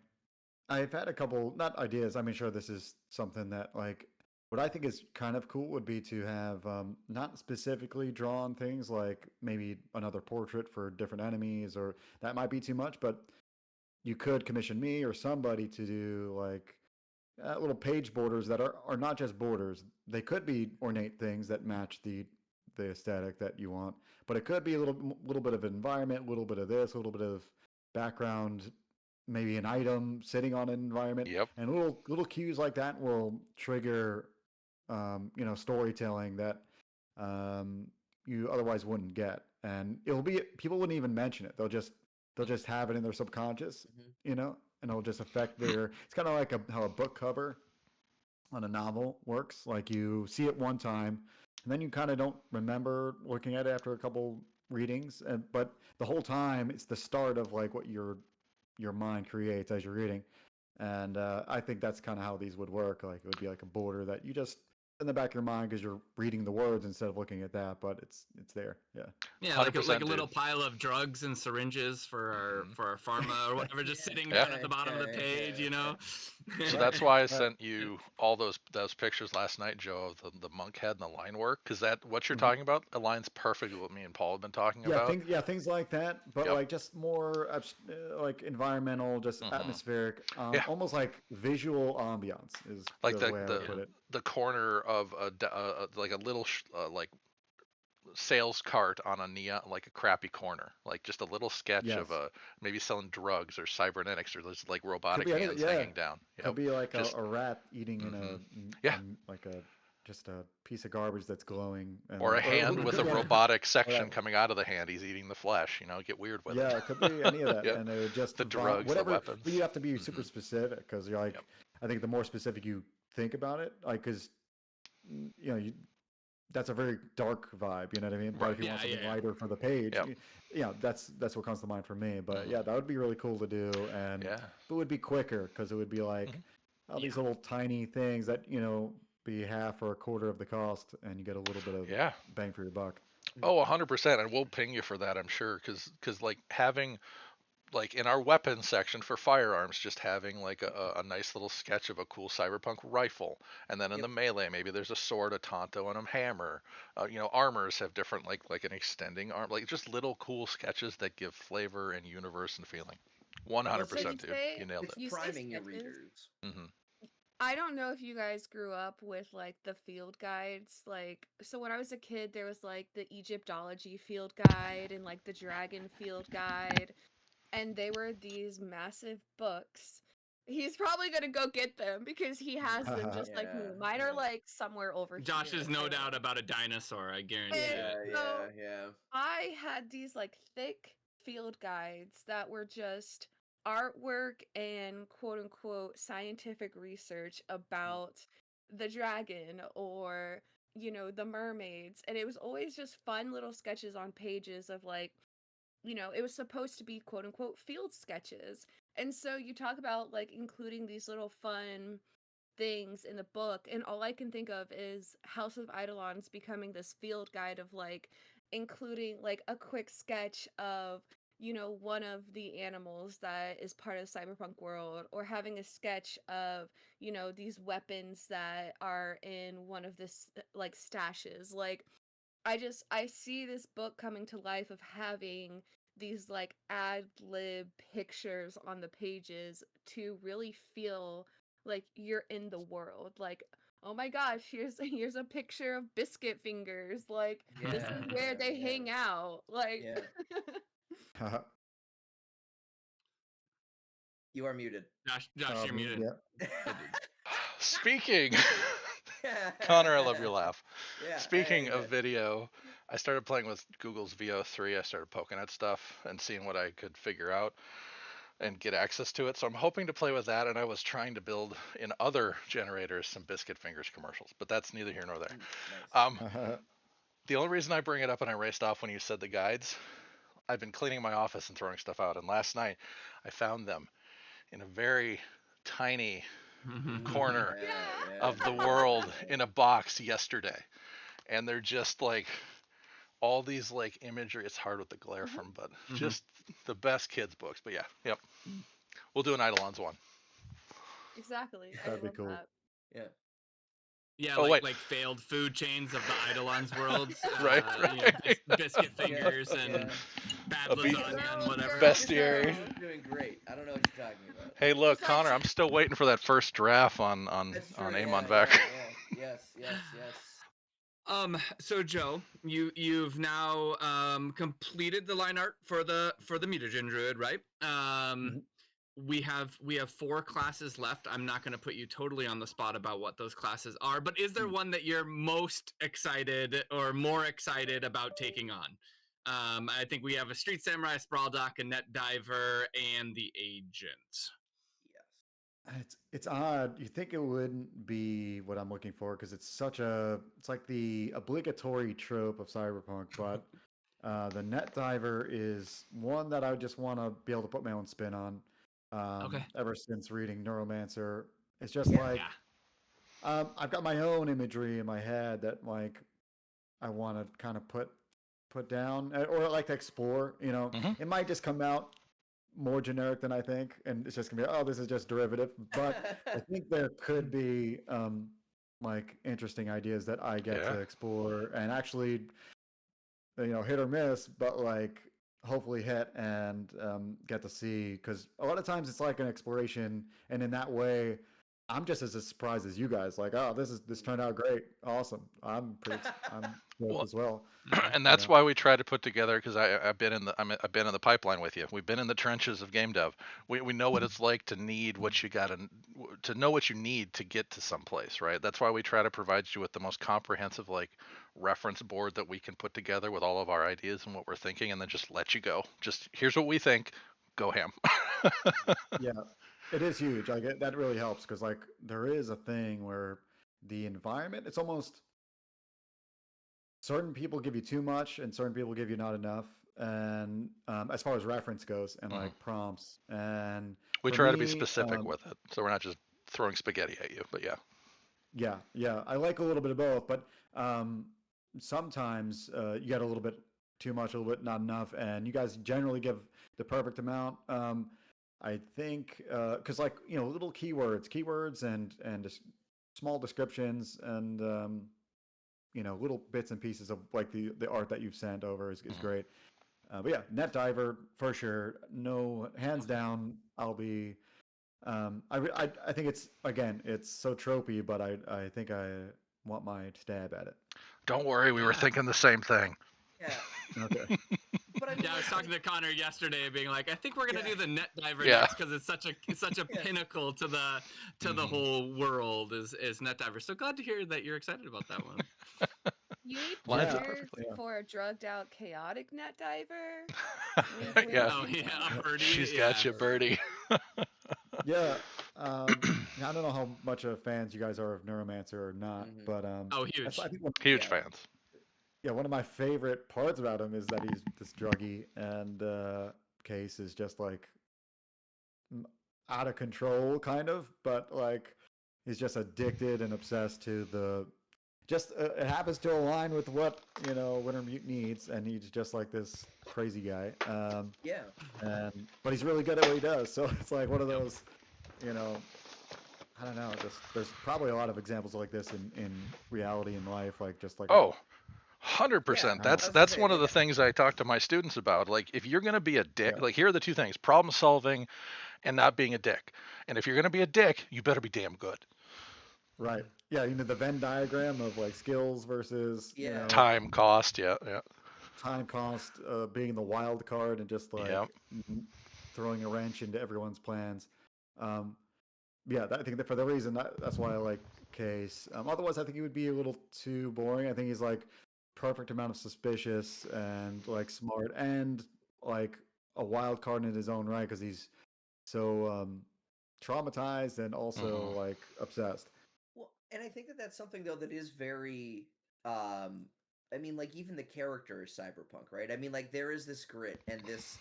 I've had a couple, not ideas. I mean, sure, this is something that, like, what I think is kind of cool would be to have not specifically drawn things like maybe another portrait for different enemies, or that might be too much, but you could commission me or somebody to do like little page borders that are not just borders. They could be ornate things that match the aesthetic that you want, but it could be a little bit of environment, a little bit of this, a little bit of background, maybe an item sitting on an environment, Yep. and little cues like that will trigger storytelling that you otherwise wouldn't get, and it'll be people wouldn't even mention it. They'll just have it in their subconscious, Mhm. you know. and it'll just affect their. It's kind of like how a book cover on a novel works. Like you see it one time, and then you kind of don't remember looking at it after a couple readings. But the whole time, it's the start of like what your mind creates as you're reading. And I think that's kind of how these would work. Like it would be like a border that you just in the back of your mind because you're reading the words instead of looking at that. But it's there. Yeah. Yeah, like a 100%, little dude. pile of drugs and syringes for our pharma or whatever, just sitting Yeah. down at the bottom of the page, you know. So Right. that's why I Right. sent you all those pictures last night, Joe, of the monk head and the line work, because that what you're Mhm. talking about aligns perfectly with what me and Paul have been talking about. Things like that, but Yep. like just more like environmental, just Mhm. atmospheric, Yeah. almost like visual ambiance is Like the way I would put it. the corner of like a little like sales cart on a neon, like a crappy corner, like just a little sketch of Yes, maybe selling drugs or cybernetics or there's like could robotic be anything. hands Yeah, hanging down. could Yep. be like Just a rat eating in hmm yeah, like a just a piece of garbage that's glowing, and or a hand it with could a be any, robotic or section that. coming out of the hand. He's eating the flesh. Get weird with Yeah, it could be any of it. that, Yep. and it would just The drugs, the whatever. weapons. But you have to be super hmm specific because you're Yep. like, I think the more specific you think about it, like, because you that's a very dark vibe, you know what I mean? But if Right. you want Yeah, something yeah, lighter for the page, Yep. that's what comes to mind for me. But yeah, hmm that would be really cool to do, and Yeah. it would be quicker because it would be like hmm all yeah. these little tiny things that be half or a quarter of the cost, and you get a little bit of Yeah. bang for your buck. Oh, 100%. And we'll ping you for that, I'm sure, because like having like in our weapons section for firearms, just having like a nice little sketch of a cool cyberpunk rifle, and then in Yep. the melee, maybe there's a sword, a tonto, and a hammer. Armors have different like an extending arm, like just little cool sketches that give flavor and universe and feeling. Plus, So you 100%, dude, say you nailed it's it. you say priming your sketches. readers. hmm I don't know if you guys grew up with like the field guides. Like, so when I was a kid, there was like the Egyptology field guide and like the dragon field guide, and they were these massive books. He's probably gonna go get them because he has them just like me. Yeah, Mine are yeah, like somewhere over Josh here. is no I don't doubt know. about a dinosaur. I guarantee And it. yeah, so yeah. I had these like thick field guides that were just artwork and quote unquote scientific research about the dragon or the mermaids, and it was always just fun little sketches on pages of like, it was supposed to be quote unquote field sketches. And so you talk about like including these little fun things in the book, and all I can think of is House of Eidolons becoming this field guide of like including like a quick sketch of one of the animals that is part of the cyberpunk world, or having a sketch of these weapons that are in one of this like stashes. Like I see this book coming to life of having these like ad lib pictures on the pages to really feel like you're in the world. Like, oh my gosh, here's a picture of biscuit fingers. Like, this Yeah, is where yeah, they yeah, hang out. Like, yeah. You are muted. Josh, you're muted. Yeah. Speaking, Connor, I love your laugh. Yeah. Speaking of video, I started playing with Google's VO3. I started poking at stuff and seeing what I could figure out and get access to it. So I'm hoping to play with that. And I was trying to build in other generators some Biscuit Fingers commercials, but that's neither here nor there. Nice. The only reason I bring it up and I raced off when you said the guides, I've been cleaning my office and throwing stuff out. And last night I found them in a very tiny corner Yeah, of the world in a box yesterday. And they're just like all these like imagery. It's hard with the glare from, but just the best kids books. But yeah, yep. We'll do an Eidolons one. exactly. I That'd be love cool. that. yeah. Yeah, Oh wait, like failed food chains of the Eidolons worlds. right, right. Biscuit fingers and Yeah. bad A beat- lasagna and whatever. Bestiary. Doing great. I don't know what you're talking about. Hey, look, Just like Connor, I'm still waiting for that first draft on That's true. Amon Yeah, Vac. Yes. So Joe, you've now completed the line art for the mutagen druid, right? We have 4 classes left. I'm not going to put you totally on the spot about what those classes are, but is there one that you're most excited or more excited about taking on? I think we have a street samurai, sprawl dock, a net diver, and the agent. It's odd. You think it wouldn't be what I'm looking for because it's like the obligatory trope of cyberpunk, but the net diver is one that I just want to be able to put my own spin on. Okay. Ever since reading Neuromancer, it's just Yeah. like Yeah. I've got my own imagery in my head that like I want to kind of put down or like to explore. Mhm. It might just come out more generic than I think, and it's just gonna be, oh, this is just derivative. But I think there could be like interesting ideas that I get Yeah. to explore and actually, hit or miss, but like hopefully hit and get to see. Because a lot of times it's like an exploration, and in that way, I'm just as surprised as you guys. Like, oh, this turned out great, awesome. I'm Well, as well. Okay. and that's why we try to put together, because I've been in the pipeline with you. We've been in the trenches of game dev. We know what it's like to need what you got to know what you need to get to someplace, right? That's why we try to provide you with the most comprehensive like reference board that we can put together with all of our ideas and what we're thinking, and then just let you go. Just here's what we think. Go ham. Yeah, it is huge. That really helps because like there is a thing where the environment, it's almost certain people give you too much and certain people give you not enough. And as far as reference goes and Mhm. like prompts, and We for try to be me, specific with it, so we're not just throwing spaghetti at you. But yeah. yeah, I like a little bit of both, but sometimes you get a little bit too much, a little bit not enough, and you guys generally give the perfect amount. I think because like little keywords, and just small descriptions, and little bits and pieces of like the art that you've sent over is Mhm. great. But yeah, net diver for sure. No, hands down. I'll be. I think it's so tropey, but I think I want my stab at it. Don't worry, we were Yeah. thinking the same thing. Yeah. Okay. But I mean, Yeah, I was talking to Connor yesterday, being like, I think we're gonna Yeah. do the net diver Yeah. next because it's such a Yeah. pinnacle to the Mhm. whole world is net diver. So glad to hear that you're excited about that one. You need Lines up Yeah, pictures perfectly. yeah, for a drugged out chaotic net diver? Wink, Yeah. Oh wink. yeah, a birdie. She's got Yeah. you, Birdie. yeah. Yeah, I don't know how much of fans you guys are of Neuromancer or not, Mhm. but Oh, that's, I huge. think Huge Yeah. fans. yeah, one of my favorite parts about him is that he's this druggy, and Case is just like m- out of control, kind of, but like he's just addicted and obsessed to the. Just it happens to align with what Wintermute needs, and he's just like this crazy guy. Yeah. But he's really good at what he does, so it's like one of Yep. those, you know, I don't know. Just there's probably a lot of examples like this in reality and life, like just like a. Oh, Yeah. 100%. I don't know. I That's was gonna that's say one of that. the things I talk to my students about. Like, if you're gonna be a dick, Yeah, like, here are the two things: problem solving and not being a dick. And if you're gonna be a dick, you better be damn good. right. Yeah, the Venn diagram of like skills versus Yeah. Time, cost, yeah, yeah, time cost, being the wild card and just yeah. like throwing a wrench into everyone's plans. Um, yeah, I think that for the reason that's why I like Case. Otherwise, I think he would be a little too boring. I think he's like perfect amount of suspicious and like smart and like a wild card in his own right because he's so traumatized and also Hmm. like obsessed. Well, and I think that that's something though that is very um I mean, like, even the character is cyberpunk, right? I mean, like, there is this grit and this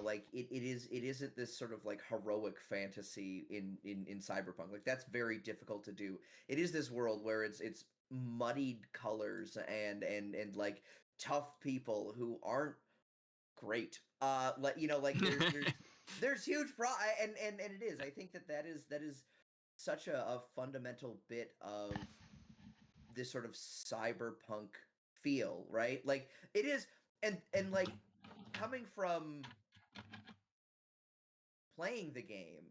like, it isn't this sort of like heroic fantasy in cyberpunk. Like, that's very difficult to do. It is this world where it's muddied colors and like tough people who aren't great. Like, like, there's huge and it is. I think that is such a fundamental bit of this sort of cyberpunk feel, right? Like, it is. And like, coming from playing the game,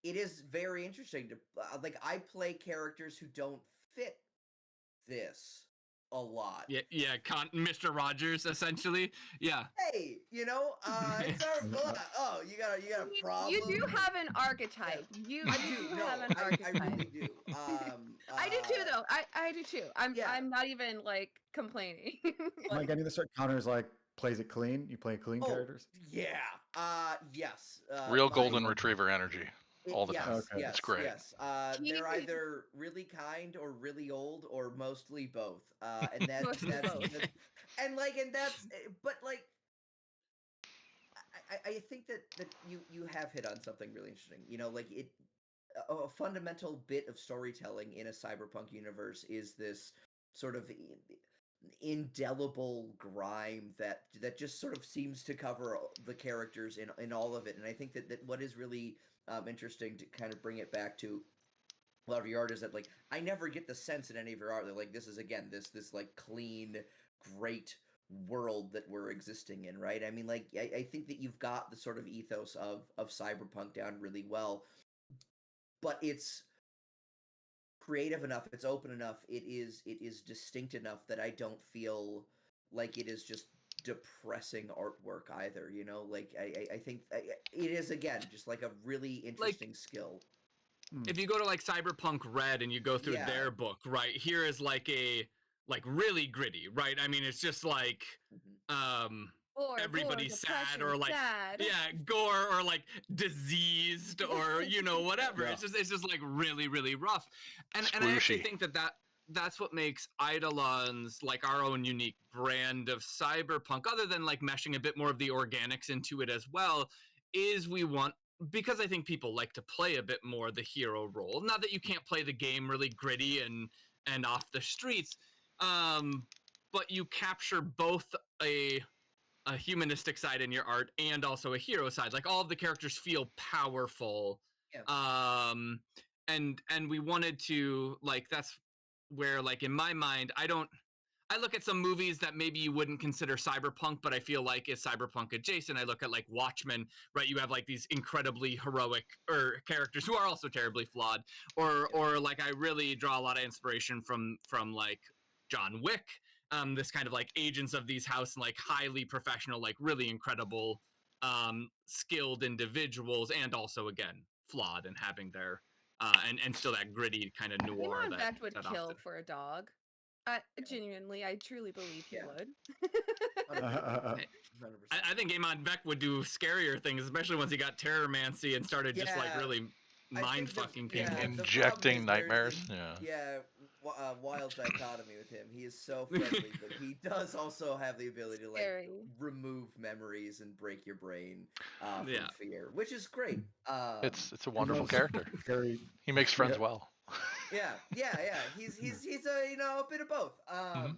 it is very interesting to like, I play characters who don't fit this a lot. Yeah, yeah, Mr. Rogers, essentially. Yeah. Hey, it's oh, you got a You do problem. have an Yeah, archetype. You I do do. No, have an I archetype. really do. I do too, though. I do too. Yeah. I'm not even like complaining. Am I Like, getting this right? Connor's like plays it clean. You play clean oh, characters. yeah. Yes. Real My golden retriever energy. all the time. Yes, Okay. It's great. yes. They're either really kind or really old or mostly both. And Mostly both. but like, I think that you have hit on something really interesting. You know, like a fundamental bit of storytelling in a cyberpunk universe is this sort of indelible grime that just sort of seems to cover the characters in all of it. And I think that what is really interesting to kind of bring it back to a lot of your art is that, like, I never get the sense in any of your art that, like, this is again this like clean, great world that we're existing in, right? I mean, like, I think that you've got the sort of ethos of cyberpunk down really well, but it's creative enough, it's open enough, it is distinct enough that I don't feel like it is just depressing artwork either. You know, like I think it is again just like a really interesting skill. If you go to like Cyberpunk Red and you go through Yeah. their book, right, here is like a like really gritty, right? I mean, it's just like Gore, everybody's sad depression, or like sad. gore or like diseased or whatever. Yeah. It's just like really rough. And I actually Squishy. think that's what makes Eidolons like our own unique brand of cyberpunk, other than like meshing a bit more of the organics into it as well, is we want, because I think people like to play a bit more the hero role. Not that you can't play the game really gritty and off the streets, but you capture both a humanistic side in your art and also a hero side. Like all of the characters feel powerful. Yeah. And we wanted to, like, that's where, like, in my mind, I look at some movies that maybe you wouldn't consider cyberpunk, but I feel like is cyberpunk adjacent. I look at like Watchmen, right? You have like these incredibly heroic characters who are also terribly flawed, or like I really draw a lot of inspiration from like John Wick, this kind of like agents of these house and like highly professional, like really incredible, skilled individuals, and also again flawed and having their and still that gritty kind of noir Amon Beck would that kill often. for a dog. Genuinely, I truly believe he Yeah. would. 100%. I think Amon Beck would do scarier things, especially once he got terrormancy and started just like Yeah. really mind fucking people. the problem Injecting is there's nightmares. wild dichotomy with him. He is so friendly, but he does also have the ability to like Scary. remove memories and break your brain from Yeah. fear, which is great. It's a wonderful knows character. Very. He makes friends Yeah. well. yeah. He's a bit of both. I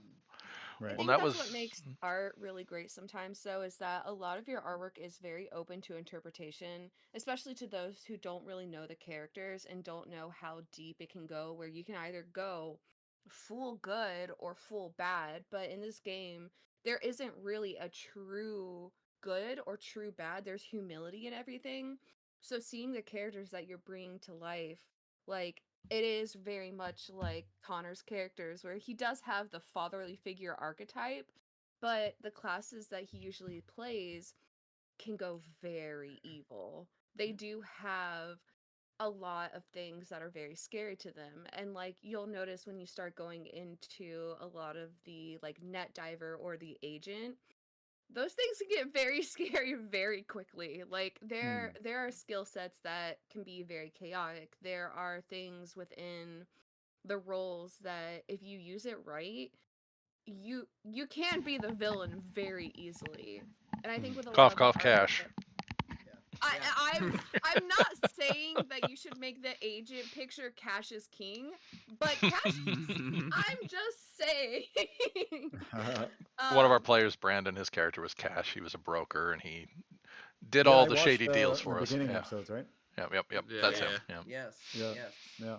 Right. think that that's was- what makes art really great sometimes, though, is that a lot of your artwork is very open to interpretation, especially to those who don't really know the characters and don't know how deep it can go, where you can either go full good or full bad. But in this game, there isn't really a true good or true bad. There's humility in everything. So seeing the characters that you're bringing to life, like, it is very much like Connor's characters, where he does have the fatherly figure archetype, but the classes that he usually plays can go very evil. They do have a lot of things that are very scary to them. And like you'll notice when you start going into a lot of the like net diver or the agent, those things can get very scary very quickly. Like there are skill sets that can be very chaotic. There are things within the roles that if you use it right, you can be the villain very easily. And I think with a lot Cough, of the cough, artwork cash. that- I'm not saying that you should make the agent picture Cash as king, but Cash I'm just saying. One of our Um, players, Brandon, his character was Cash. He was a broker, and he did Yeah, all I the watched, shady deals the for us. beginning Yeah, episodes, right? yep. Yeah, That's yeah. him. Yeah. Yes. Yeah. Yes. Yeah.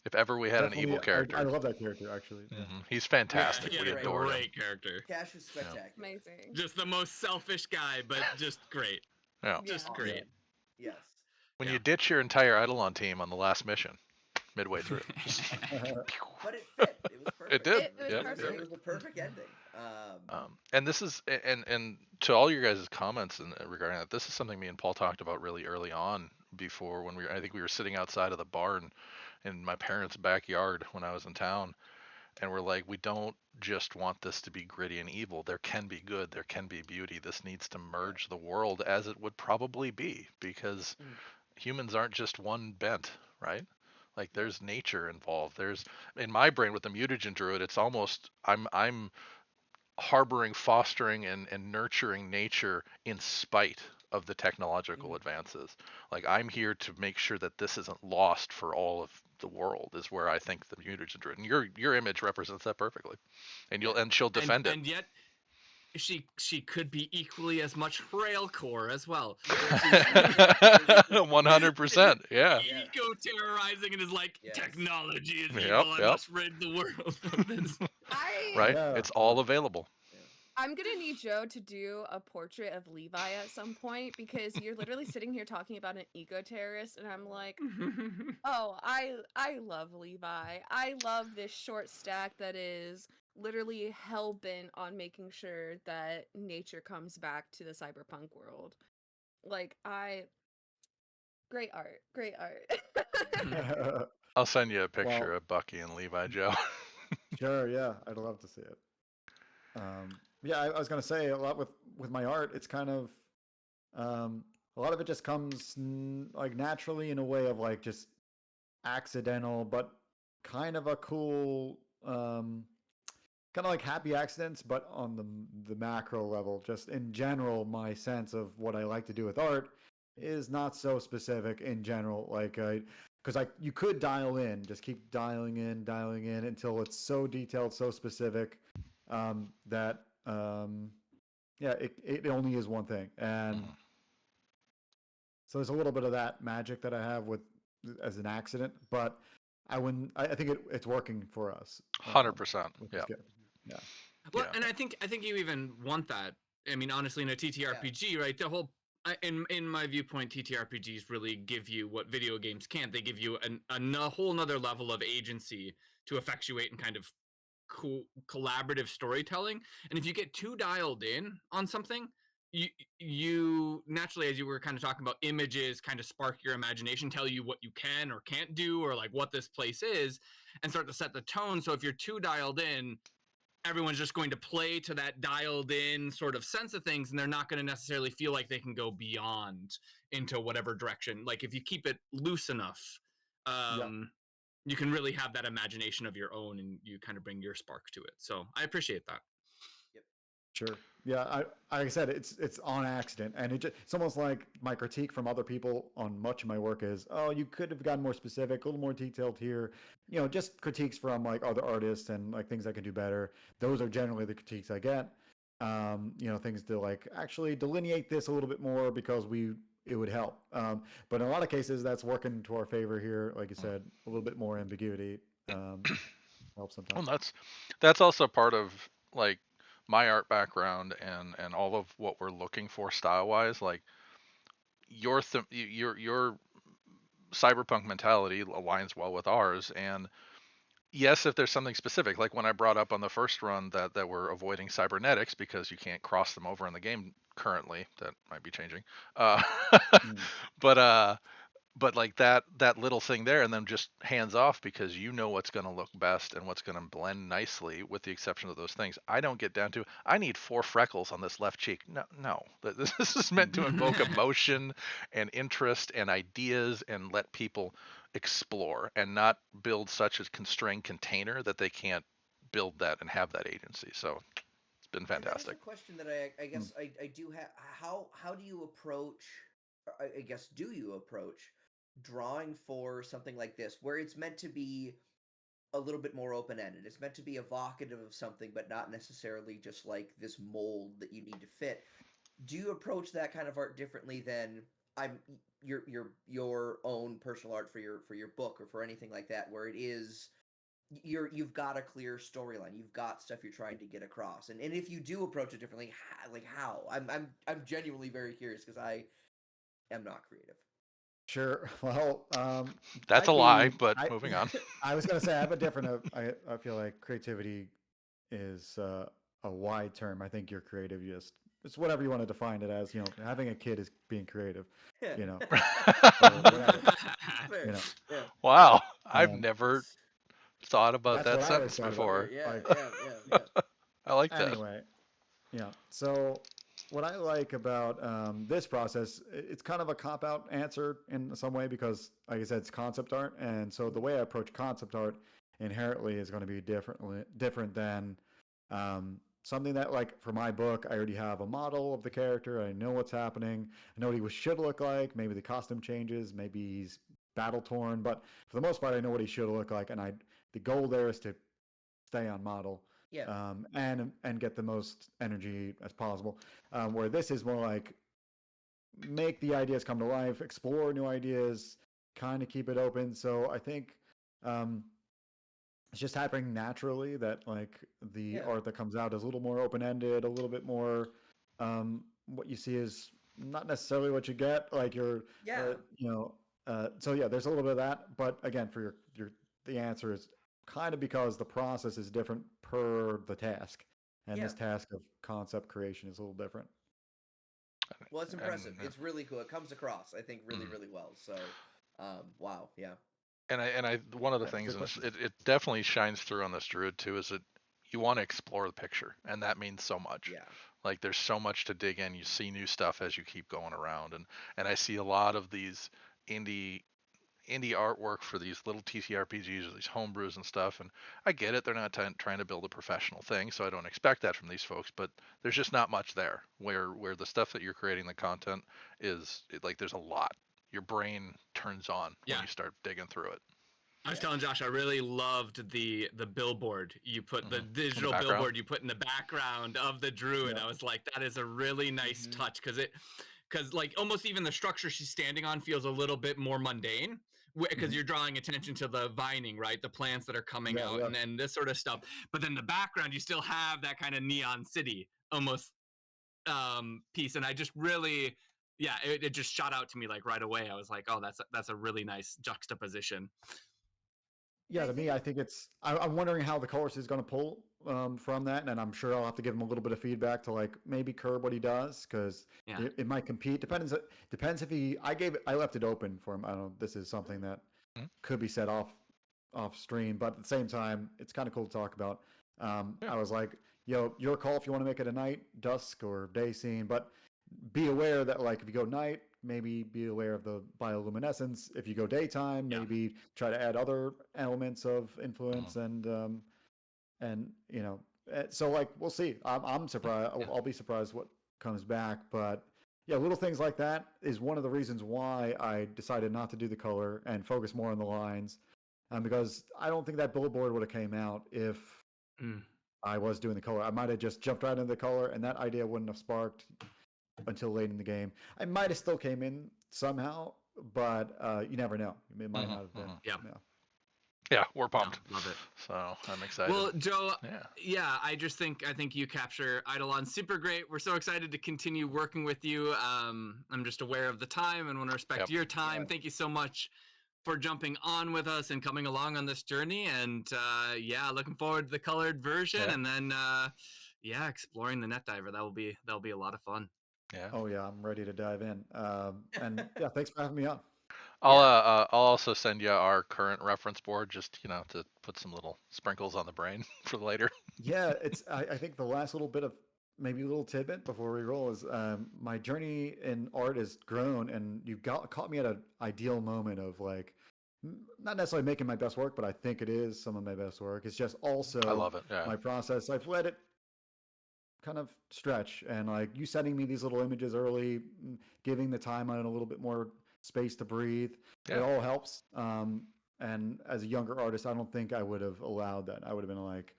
If ever we had an Definitely, evil character, I love that character actually. Yeah. he's fantastic. He had We a adored him. great character. Cash is spectacular. amazing. Just the most selfish guy, but just great. Yeah. Just Yeah. great. Yes. When Yeah. you ditch your entire Eidolon team on the last mission, midway through. But it fit. It was perfect. It did. It was Yeah. perfect. It was a perfect ending. And this is and to all your guys' comments regarding that, this is something me and Paul talked about really early on before when I think we were sitting outside of the barn in my parents' backyard when I was in town, and we're like, we don't just want this to be gritty and evil. There can be good, there can be beauty. This needs to merge the world as it would probably be, because humans aren't just one bent, right? Like there's nature involved. There's in my brain with the mutagen druid, it's almost I'm harboring, fostering, and nurturing nature in spite of the technological advances. Like I'm here to make sure that this isn't lost for all of the world. Is where I think the mutagen druid, and your image represents that perfectly, and she'll defend it. And yet she could be equally as much railcore as well. 100%. Yeah. Ego terrorizing and is like, Yes. technology is Yep, evil. I yep. must rid the world of this. Right? Yeah. It's all available. I'm gonna need Joe to do a portrait of Levi at some point because you're literally sitting here talking about an eco terrorist, and I'm like, oh, I love Levi. I love this short stack that is literally hell bent on making sure that nature comes back to the cyberpunk world. Like great art, great art. I'll send you a picture Well- of Bucky and Levi, Joe. Sure, yeah, I'd love to see it. Yeah, I was gonna say a lot with my art. It's kind of a lot of it just comes like naturally in a way of like just accidental, but kind of a cool, kind of like happy accidents, but on the macro level. Just in general, my sense of what I like to do with art is not so specific in general. Like because you could dial in, just keep dialing in until it's so detailed, so specific that yeah, it only is one thing. And so there's a little bit of that magic that I have with as an accident, but I think it's working for us. 100%. Yeah. Yeah. Well, Yeah. and I think you even want that. I mean, honestly, in a TTRPG, right? The whole in my viewpoint, TTRPGs really give you what video games can't. They give you a whole nother level of agency to effectuate and kind of collaborative storytelling. And if you get too dialed in on something, you naturally, as you were kind of talking about, images kind of spark your imagination, tell you what you can or can't do, or like what this place is, and start to set the tone. So if you're too dialed in, everyone's just going to play to that dialed in sort of sense of things, and they're not going to necessarily feel like they can go beyond into whatever direction. Like if you keep it loose enough, you can really have that imagination of your own, and you kind of bring your spark to it. So I appreciate that. Sure. Yeah, like I said, it's on accident, and it's almost like my critique from other people on much of my work is, oh, you could have gotten more specific, a little more detailed here. You know, just critiques from like other artists and like things I could do better. Those are generally the critiques I get. You know, things to like actually delineate this a little bit more because it would help. But in a lot of cases, that's working to our favor here. Like you said, a little bit more ambiguity helps sometimes. Well, that's also part of like my art background and all of what we're looking for style wise. Like your cyberpunk mentality aligns well with ours. And yes, if there's something specific, like when I brought up on the first run that we're avoiding cybernetics because you can't cross them over in the game currently, that might be changing. But like that little thing there, and then just hands off because you know what's going to look best and what's going to blend nicely, with the exception of those things. I don't get down to I need 4 freckles on this left cheek. No. This is meant to invoke emotion and interest and ideas and let people explore, and not build such a constrained container that they can't build that and have that agency. So it's been fantastic. And that is a question that I guess I do have. How do you approach? I guess do you approach drawing for something like this, where it's meant to be a little bit more open ended? It's meant to be evocative of something, but not necessarily just like this mold that you need to fit. Do you approach that kind of art differently than your own personal art for your book or for anything like that, where it is you've got a clear storyline, you've got stuff you're trying to get across, and if you do approach it differently, how? I'm genuinely very curious because I am not creative. Sure. Well, That's a lie, but moving on. I was going to say I have a different. I feel like creativity is a wide term. I think you're creative. It's whatever you want to define it as. You know, having a kid is being creative. You know. Fair. You know. Yeah. Wow, I've never thought about that That's what I always sentence thought about before. Yeah. I like that. Anyway, yeah. So what I like about this process, it's kind of a cop-out answer in some way because, like I said, it's concept art, and so the way I approach concept art inherently is going to be different than something that, like, for my book, I already have a model of the character. I know what's happening. I know what he should look like. Maybe the costume changes. Maybe he's battle torn, but for the most part, I know what he should look like, and the goal there is to stay on model. Yeah. And get the most energy as possible. Where this is more like make the ideas come to life, explore new ideas, kind of keep it open. So I think it's just happening naturally that like the art that comes out is a little more open ended, a little bit more. What you see is not necessarily what you get. Like you're, so yeah, there's a little bit of that. But again, for the answer is kind of because the process is different per the task, and this task of concept creation is a little different. Well, it's impressive. It's really cool. It comes across, I think, really, really well. So, wow, yeah. And one of the things, and it definitely shines through on this druid too, is that you want to explore the picture, and that means so much. Yeah. Like there's so much to dig in. You see new stuff as you keep going around, and I see a lot of these indie artwork for these little TTRPGs or these homebrews and stuff. And I get it, they're not trying to build a professional thing, so I don't expect that from these folks. But there's just not much there. Where the stuff that you're creating, the content is like there's a lot. Your brain turns on when you start digging through it. I was telling Josh, I really loved the billboard you put, the digital billboard you put in the background of the druid. I was like, that is a really nice touch because like almost even the structure she's standing on feels a little bit more mundane because you're drawing attention to the vining, right? The plants that are coming out and this sort of stuff. But then the background, you still have that kind of neon city almost piece. And I just really, it just shot out to me like right away. I was like, oh, that's a really nice juxtaposition. Yeah, to me, I think it's. I'm wondering how the colorist is going to pull from that, and I'm sure I'll have to give him a little bit of feedback to like maybe curb what he does because it might compete. Depends if he. I left it open for him. I don't know. This is something that could be set off stream, but at the same time, it's kind of cool to talk about. I was like, yo, your call if you want to make it a night, dusk, or day scene, but be aware that like if you go night, maybe be aware of the bioluminescence. If you go daytime, maybe try to add other elements of influence and you know, so like we'll see. I'm surprised. I'll be surprised what comes back, but yeah, little things like that is one of the reasons why I decided not to do the color and focus more on the lines, because I don't think that billboard would have came out if I was doing the color. I might have just jumped right into the color, and that idea wouldn't have sparked until late in the game. I might have still came in somehow, but you never know. It might not have been. Yeah, we're pumped. Love it. So I'm excited. Well, Joe, I think you capture Eidolon super great. We're so excited to continue working with you. I'm just aware of the time and want to respect your time. Thank you so much for jumping on with us and coming along on this journey. And looking forward to the colored version and then exploring the net diver. That'll be a lot of fun. Yeah. Oh yeah, I'm ready to dive in. And thanks for having me on. I'll also send you our current reference board, just to put some little sprinkles on the brain for later. Yeah, it's. I think the last little bit of maybe a little tidbit before we roll is my journey in art has grown, and you've caught me at an ideal moment of like not necessarily making my best work, but I think it is some of my best work. It's just also I love it. Yeah. My process. I've let it kind of stretch, and like you sending me these little images early, giving the timeline a little bit more space to breathe. It all helps. And as a younger artist, I don't think I would have allowed that. I would have been like,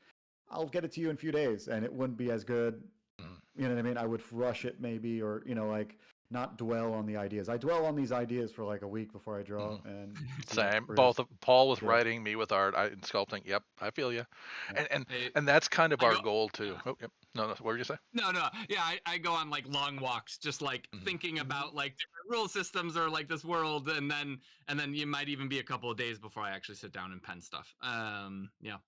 I'll get it to you in a few days, and it wouldn't be as good. You know what I mean? I would rush it maybe, or like not dwell on the ideas. I dwell on these ideas for like a week before I draw. And same. Both Paul with writing, me with art, I sculpting. Yep, I feel you. And that's kind of our goal too. Oh, yep. No, what were you say? No. Yeah, I go on like long walks, just like thinking about like different rule systems or like this world, and then you might even be a couple of days before I actually sit down and pen stuff. Yeah.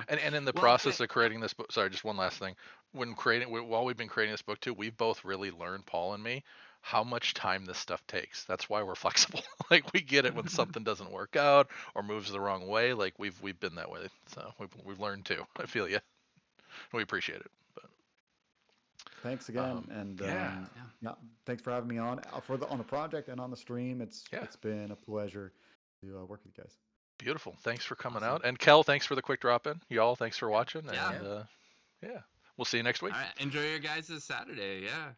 And in the process of creating this book, sorry, just one last thing. While we've been creating this book too, we've both really learned, Paul and me, how much time this stuff takes. That's why we're flexible. Like we get it when something doesn't work out or moves the wrong way. Like we've been that way, so we've learned too. I feel you. We appreciate it. But Thanks again, and Yeah. yeah, thanks for having me on on the project and on the stream. It's been a pleasure to work with you guys. Beautiful. Thanks for coming Awesome. out. And Kel, thanks for the quick drop in. Y'all, thanks for watching. Yeah. And yeah, we'll see you next week. All right. Enjoy your guys' Saturday. Yeah.